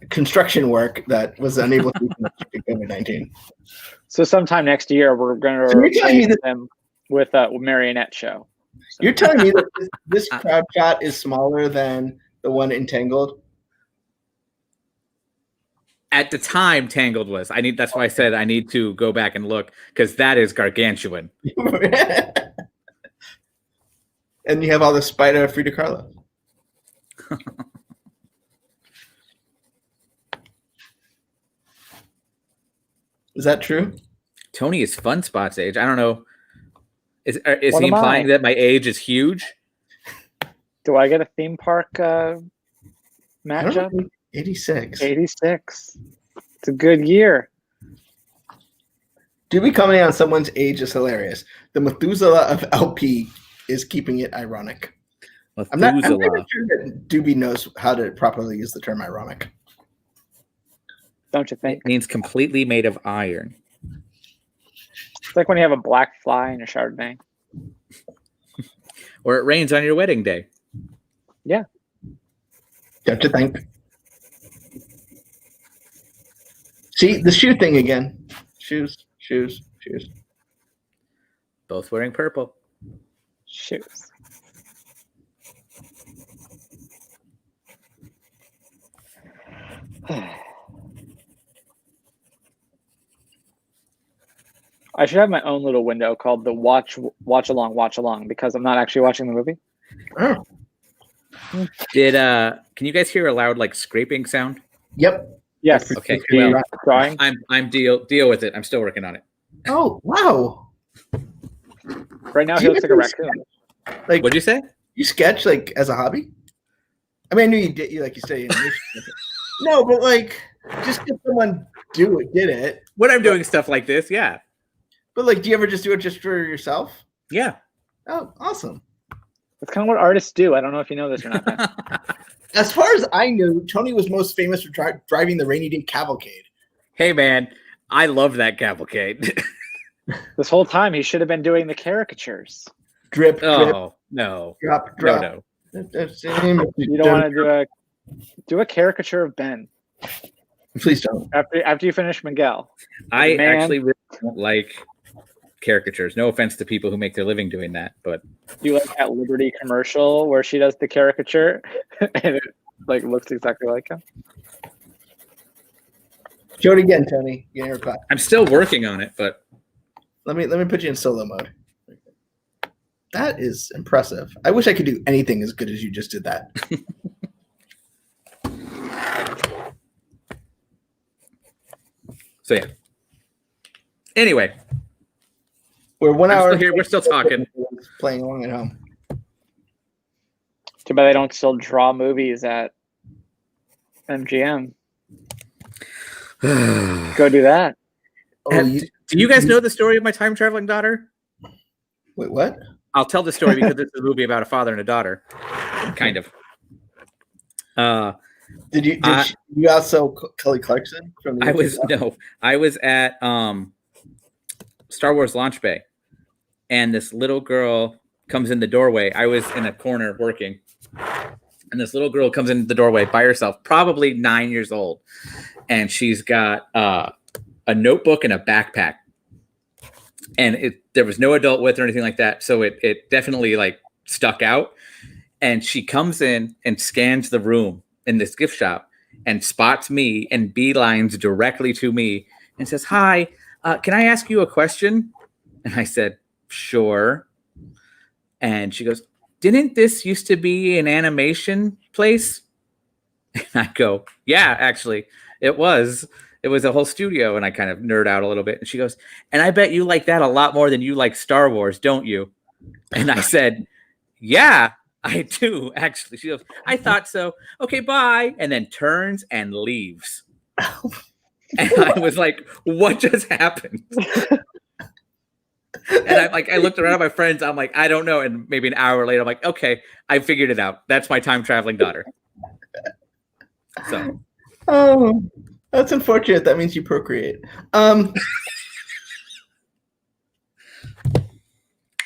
A: construction work that was unable to be COVID-19.
C: So sometime next year, we're going to replace them with a marionette show. So.
A: You're telling me that this crowd shot is smaller than the one in Tangled?
B: At the time, Tangled was. That's why I said I need to go back and look, because that is gargantuan.
A: And you have all the spider Frida Kahlo. Is that true?
B: Tony is Fun Spot's age. I don't know. Is he implying that my age is huge?
C: Do I get a theme park matchup?
A: 86.
C: 86. It's a good year.
A: Doobie commenting on someone's age is hilarious. The Methuselah of LP is keeping it ironic. I'm not sure that Doobie knows how to properly use the term ironic.
C: Don't you think?
B: It means completely made of iron.
C: It's like when you have a black fly in your Chardonnay.
B: Or it rains on your wedding day.
C: Yeah.
A: Don't you think? See, the shoe thing again. Shoes.
B: Both wearing purple.
C: Shoes. I should have my own little window called the watch along because I'm not actually watching the movie.
A: Oh.
B: Can you guys hear a loud like scraping sound?
A: Yep.
C: Yes.
B: Okay.
C: Well, drawing.
B: I'm deal with it. I'm still working on it.
A: Oh wow.
C: Right now he looks like a raccoon.
A: Like,
B: what'd you say?
A: You sketch like as a hobby? I mean, I knew you did. You like you studied animation. No, but like just if someone did it.
B: When I'm doing stuff like this, yeah.
A: But like, do you ever just do it just for yourself?
B: Yeah.
A: Oh, awesome.
C: That's kind of what artists do. I don't know if you know this or not.
A: As far as I knew, Tony was most famous for driving the Rainy Day Cavalcade.
B: Hey, man, I love that cavalcade.
C: This whole time, he should have been doing the caricatures.
A: Drip,
B: no.
A: drop.
B: No.
C: You don't want to do a caricature of Ben.
A: Please don't.
C: After you finish Miguel.
B: I actually really don't like caricatures. No offense to people who make their living doing that, but
C: do you like that Liberty commercial where she does the caricature and it like looks exactly like him?
A: Show it again, Tony. Get your reply.
B: I'm still working on it, but
A: let me put you in solo mode. That is impressive. I wish I could do anything as good as you just did that.
B: So yeah. Anyway,
A: we're 1 hour
B: still here. We're still talking.
A: Playing along at home.
C: Too bad they don't still draw movies at MGM. Go do that.
B: Do you guys know the story of my time traveling daughter?
A: Wait, what?
B: I'll tell the story because it's a movie about a father and a daughter, kind of.
A: Did you also Kelly Clarkson from the
B: I was at Star Wars launch bay, and this little girl comes in the doorway. I was in a corner working, and this little girl comes in the doorway by herself, probably 9 years old, and she's got a notebook and a backpack, and there was no adult with her or anything like that, so it definitely like stuck out. And she comes in and scans the room in this gift shop and spots me and beelines directly to me and says, "Hi, can I ask you a question?" And I said, "Sure." And she goes, "Didn't this used to be an animation place?" And I go, yeah, actually, it was. It was a whole studio. And I kind of nerd out a little bit. And she goes, and I bet you like that a lot more than you like Star Wars, don't you? And I said, yeah, I do, actually. She goes, I thought so. Okay, bye. And then turns and leaves. And I was like, what just happened? And I looked around at my friends. I'm like, I don't know. And maybe an hour later, I'm like, okay, I figured it out. That's my time traveling daughter. So,
A: oh, that's unfortunate. That means you procreate.
B: And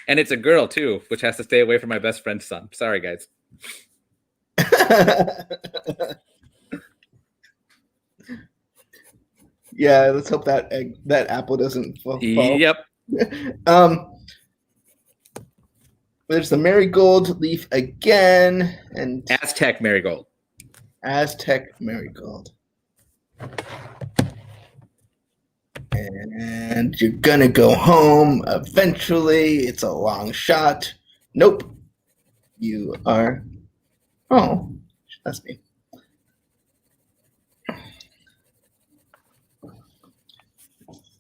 B: it's a girl too, which has to stay away from my best friend's son. Sorry, guys.
A: Yeah, let's hope that apple doesn't fall.
B: Yep.
A: There's the marigold leaf again, and
B: Aztec marigold.
A: And you're gonna go home eventually. It's a long shot. Nope. You are. Oh, that's me.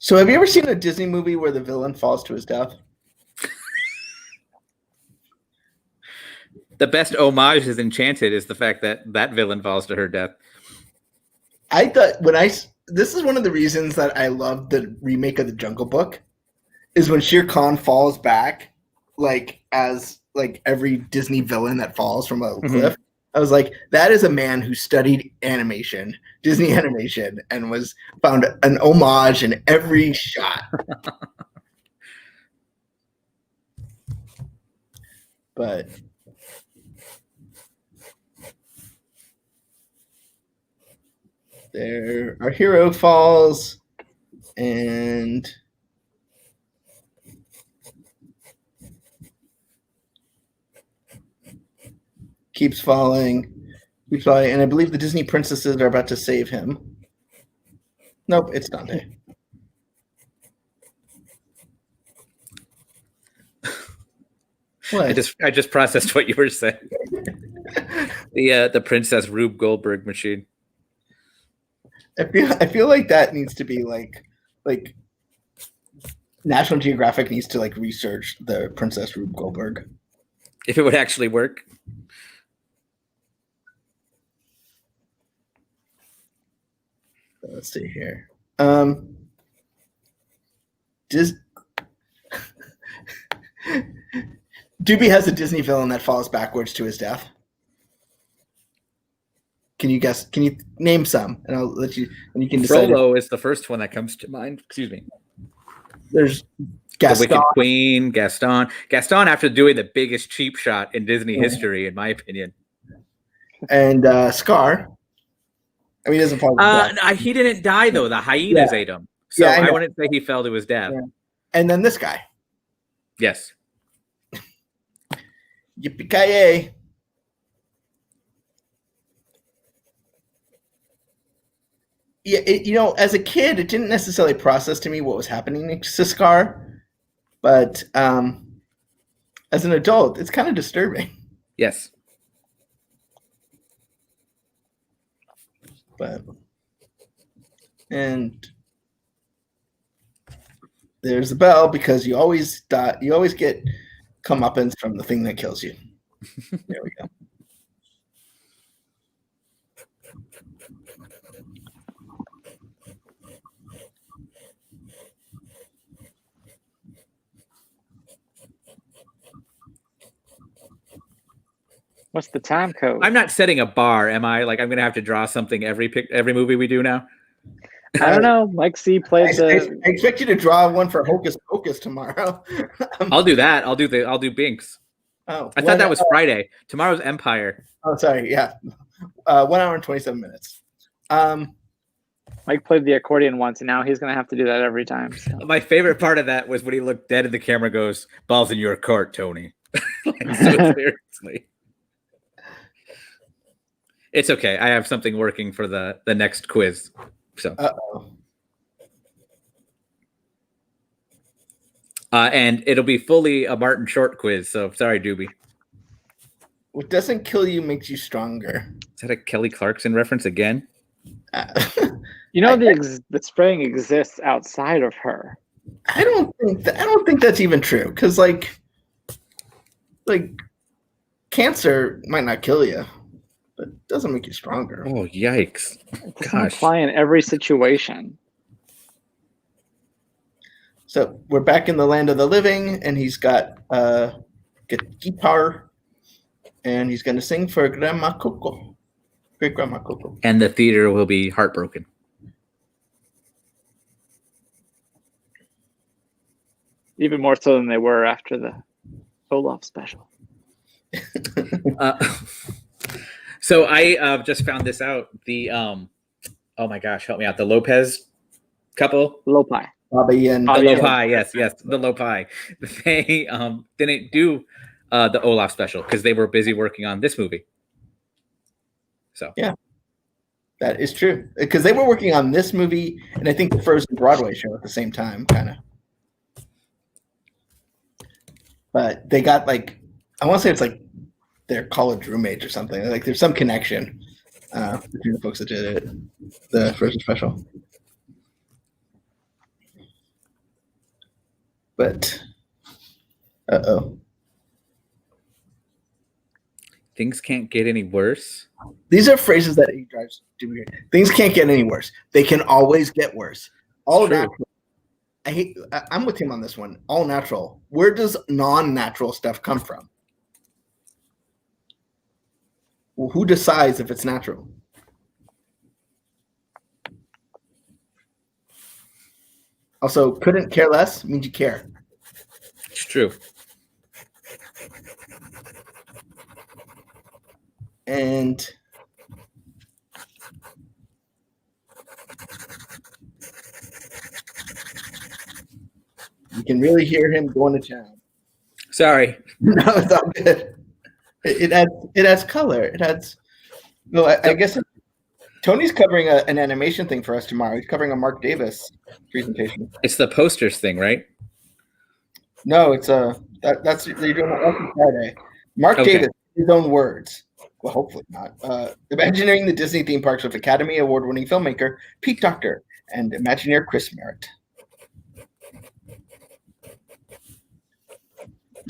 A: So, have you ever seen a Disney movie where the villain falls to his death?
B: The best homage is Enchanted is the fact that that villain falls to her death.
A: I thought this is one of the reasons that I love the remake of the Jungle Book, is when Shere Khan falls back, as every Disney villain that falls from a cliff. I was like, that is a man who studied animation, Disney animation, and found an homage in every shot. But there, our hero falls and keeps falling, and I believe the Disney princesses are about to save him. Nope, it's Dante. What?
B: I just processed what you were saying. The Princess Rube Goldberg machine.
A: I feel like that needs to be like National Geographic needs to research the Princess Rube Goldberg.
B: If it would actually work.
A: Let's see here. Doobie has a Disney villain that falls backwards to his death. Can you guess? Can you name some? And I'll let you. And you can decide.
B: Frollo is the first one that comes to mind. Excuse me.
A: There's Gaston.
B: The Wicked Queen, Gaston. Gaston, after doing the biggest cheap shot in Disney history, in my opinion.
A: And Scar. I mean, he doesn't fall.
B: He didn't die though. The hyenas ate him, so I wouldn't say he fell to his death.
A: Yeah. And then this guy.
B: Yes.
A: Yippee-ki-yay. Yeah, as a kid, it didn't necessarily process to me what was happening to Scar, but as an adult, it's kind of disturbing.
B: Yes.
A: And there's the bell, because you always get comeuppance from the thing that kills you. There we go.
C: What's the time code?
B: I'm not setting a bar, am I? I'm going to have to draw something every movie we do now.
C: I don't know. Mike C played
A: I expect you to draw one for Hocus Pocus tomorrow.
B: I'll do that. I'll do Binks.
A: Oh,
B: I thought that was Friday. Tomorrow's Empire.
A: Oh, sorry. Yeah, 1 hour and 27 minutes.
C: Mike played the accordion once, and now he's going to have to do that every time. So.
B: My favorite part of that was when he looked dead at the camera, goes, "Ball's in your court, Tony." So seriously. It's okay. I have something working for the next quiz. So. And it'll be fully a Martin Short quiz. So sorry, Doobie.
A: What doesn't kill you makes you stronger.
B: Is that a Kelly Clarkson reference again?
C: You know, the spraying exists outside of her.
A: I don't think that's even true, because like cancer might not kill you, but it doesn't make you stronger.
B: Oh, yikes!
C: It doesn't apply in every situation.
A: So we're back in the land of the living, and he's got a guitar, and he's going to sing for Grandma Coco, great Grandma Coco.
B: And the theater will be heartbroken.
C: Even more so than they were after the Olaf special.
B: So I just found this out. The oh my gosh, help me out. The Lopez couple.
C: Lopi.
A: Bobby and
B: The Lopi, yes, the Lopi. They didn't do the Olaf special because they were busy working on this movie. So
A: yeah, that is true, because they were working on this movie and I think the Frozen Broadway show at the same time, kind of. But they got like, I want to say it's like their college roommates or something. Like there's some connection between the folks that did it, the Frozen special. But
B: things can't get any worse.
A: These are phrases that he drives to me. Things can't get any worse. They can always get worse. All natural. I'm with him on this one. All natural. Where does non-natural stuff come from? Well, who decides if it's natural? Also, couldn't care less means you care.
B: It's true.
A: And you can really hear him going to town.
B: Sorry.
A: No, it's all good. It adds color. It adds. No, I guess Tony's covering an animation thing for us tomorrow. He's covering a Mark Davis presentation.
B: It's the posters thing, right?
A: No, it's that's you're doing it on Friday. Mark Davis, his own words. Well, hopefully not. Imagineering the Disney theme parks with Academy Award-winning filmmaker Pete Docter and Imagineer Chris Merritt.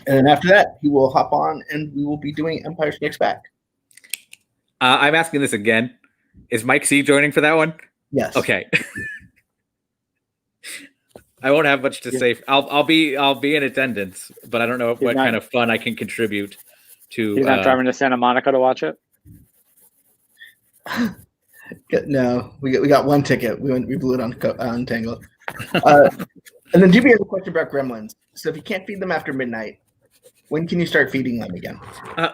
A: And then after that, he will hop on and we will be doing Empire Strikes Back.
B: I'm asking this again. Is Mike C joining for that one?
A: Yes.
B: Okay. I won't have much to say. I'll be in attendance, but I don't know what kind of fun I can contribute to.
C: He's not driving to Santa Monica to watch it?
A: No, we got one ticket. We blew it on Tangle. And then GB has a question about gremlins. So if you can't feed them after midnight, when can you start feeding them again?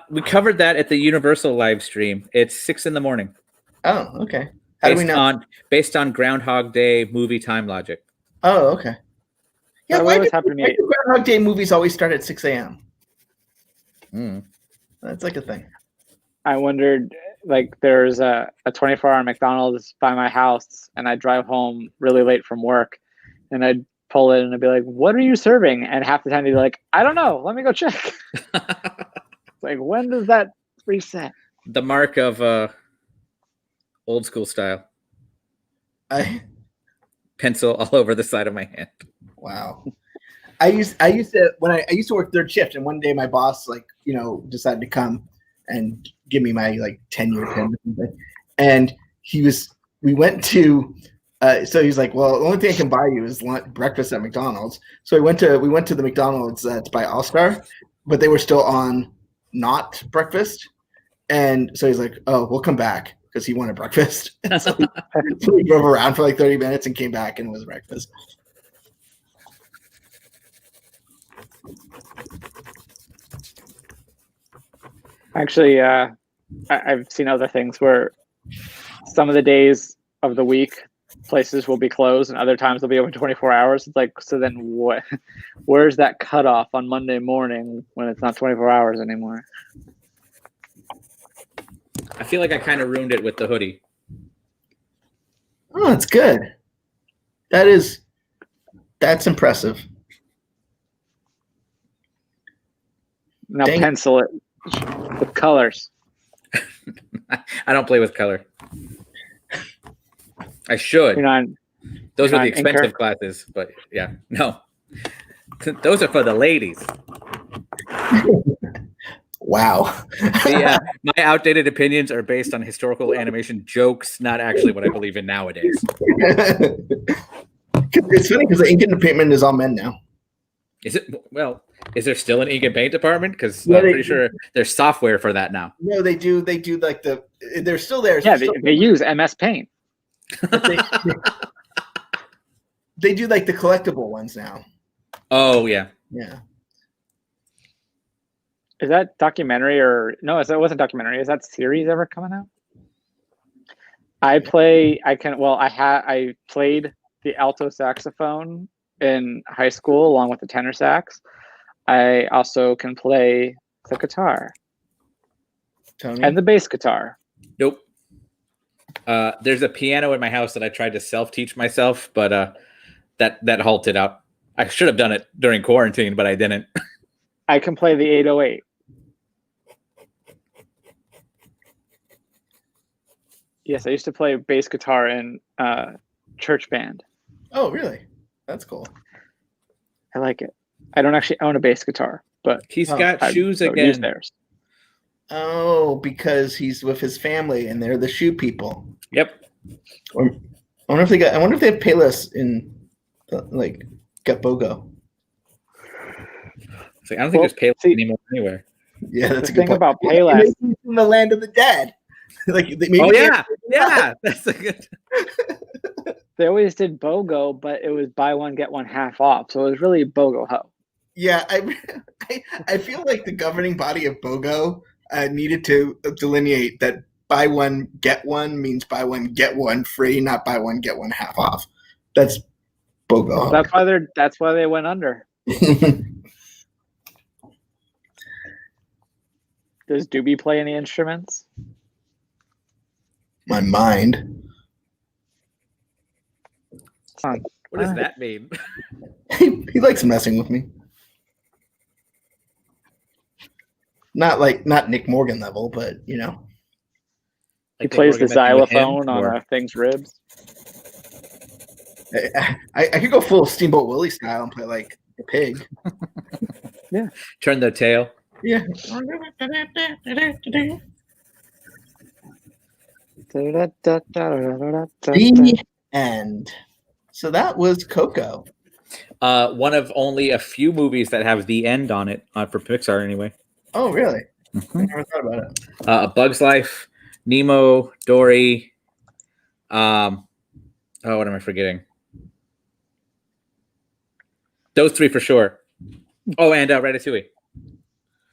B: We covered that at the Universal live stream. it's 6 a.m.
A: Oh, okay. How do we know?
B: Based on Groundhog Day movie time logic.
A: Oh, okay. Yeah, why do Groundhog Day movies always start at 6 a.m.? That's like a thing.
C: I wondered, like, there's a 24-hour McDonald's by my house, and I drive home really late from work, and I'd pull in and I'd be like, what are you serving? And half the time they'd be like, I don't know. Let me go check. Like, when does that reset?
B: The mark of old school style. Pencil all over the side of my hand.
A: Wow. I used to work third shift, and one day my boss decided to come and give me my 10-year pin or something. And we went to so he's like, well, the only thing I can buy you is breakfast at McDonald's. So we went to the McDonald's that's by All Star, but they were still on not breakfast. And so he's like, oh, we'll come back, because he wanted breakfast. So we drove around for 30 minutes and came back, and it was breakfast.
C: Actually, I've seen other things where some of the days of the week places will be closed and other times they'll be open 24 hours. It's like, so then what? Where's that cutoff on Monday morning when it's not 24 hours anymore?
B: I feel like I kind of ruined it with the hoodie.
A: Oh, that's good. That's impressive.
C: Now pencil it. With colors.
B: I don't play with color. I should. Those are the expensive classes, but yeah, no. Those are for the ladies.
A: Wow.
B: My outdated opinions are based on historical animation jokes, not actually what I believe in nowadays.
A: It's funny because the ink and paintment is all men now.
B: Is it? Well, is there still an ink and paint department? Because I'm pretty sure there's software for that now.
A: No, they do. They do like they're still there.
C: Yeah, they use MS Paint.
A: They do like the collectible ones now.
B: Oh yeah.
A: Yeah.
C: Is that documentary or no? It wasn't documentary. Is that series ever coming out? I played the alto saxophone in high school along with the tenor sax. I also can play the guitar.
A: Tony?
C: And the bass guitar.
B: Nope. There's a piano in my house that I tried to self-teach myself, but that halted out. I should have done it during quarantine, but I didn't.
C: I can play the 808. Yes, I used to play bass guitar in church band.
A: Oh, really? That's cool.
C: I like it. I don't actually own a bass guitar, but
B: he's got shoes again.
C: Use theirs.
A: Oh, because he's with his family and they're the shoe people.
B: Yep.
A: I wonder if they have Payless in Get BOGO.
B: I don't think there's Payless anymore anywhere.
A: Yeah, that's
C: the
A: a good
C: thing
A: point.
C: about Payless.
A: In the land of the dead.
B: Yeah, that's a good.
C: They always did BOGO, but it was buy one get one half off, so it was really BOGO ho.
A: Yeah, I feel like the governing body of BOGO needed to delineate that buy one get one means buy one get one free, not buy one get one half off. That's BOGO.
C: That's why they went under. Does Doobie play any instruments?
A: My mind.
B: What does that mean?
A: He likes messing with me. Not Nick Morgan level, but you know.
C: He plays the xylophone on Thing's ribs.
A: I could go full Steamboat Willie style and play like a pig.
C: Yeah.
B: Turn the tail.
A: Yeah. The end. So that was Coco.
B: One of only a few movies that have the end on it for Pixar, anyway.
A: Oh, really?
B: Mm-hmm.
A: I never thought about it.
B: A Bug's Life, Nemo, Dory. What am I forgetting? Those three for sure. Oh, and Ratatouille.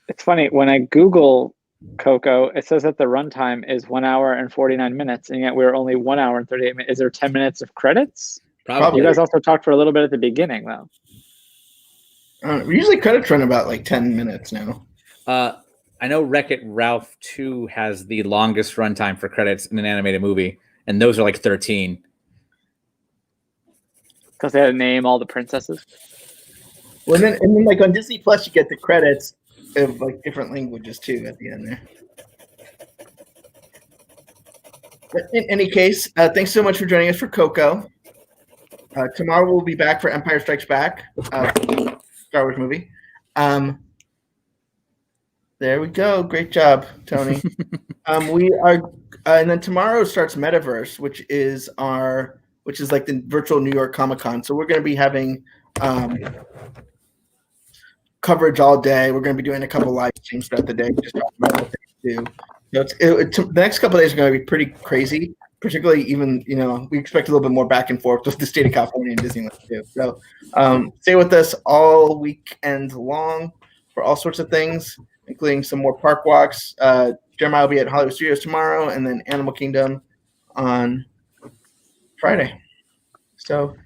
C: It's funny when I Google Coco, it says that the runtime is 1 hour and 49 minutes, and yet we're only 1 hour and 38 minutes. Is there 10 minutes of credits?
B: Probably.
C: You guys also talked for a little bit at the beginning, though.
A: We usually credits run about like 10 minutes now.
B: I know Wreck-It Ralph 2 has the longest runtime for credits in an animated movie, and those are like 13.
C: Because they had to name all the princesses.
A: Well, and then like on Disney Plus, you get the credits of like different languages too at the end there. But in any case, thanks so much for joining us for Coco. Tomorrow we'll be back for Empire Strikes Back, Star Wars movie. There we go. Great job, Tony. We are, and then tomorrow starts Metaverse, which is like the virtual New York Comic Con. So we're going to be having coverage all day. We're going to be doing a couple live streams throughout the day, just talking about what they do. The next couple of days are going to be pretty crazy. Particularly, even we expect a little bit more back and forth with the state of California and Disneyland too. So stay with us all weekend long for all sorts of things, including some more park walks. Jeremiah will be at Hollywood Studios tomorrow, and then Animal Kingdom on Friday. So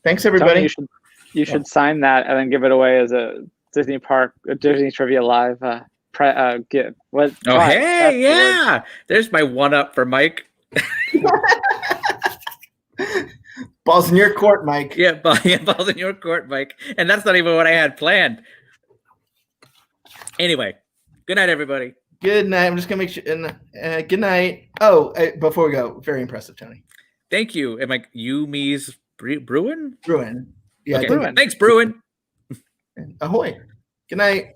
A: thanks everybody.
C: Tony, you should sign that and then give it away as a Disney Trivia Live gift.
B: Hey, yeah. There's my one-up for Mike.
A: Balls in your court, Mike.
B: Yeah, balls in your court, Mike. And that's not even what I had planned. Anyway, Good night, everybody.
A: Good night. I'm just gonna make sure. Good night. Oh, before we go, very impressive, Tony.
B: Thank you. Am I you, me's Bruin?
A: Bruin. Yeah,
B: Okay.
C: Bruin.
B: Thanks, Bruin.
A: Ahoy. Good night.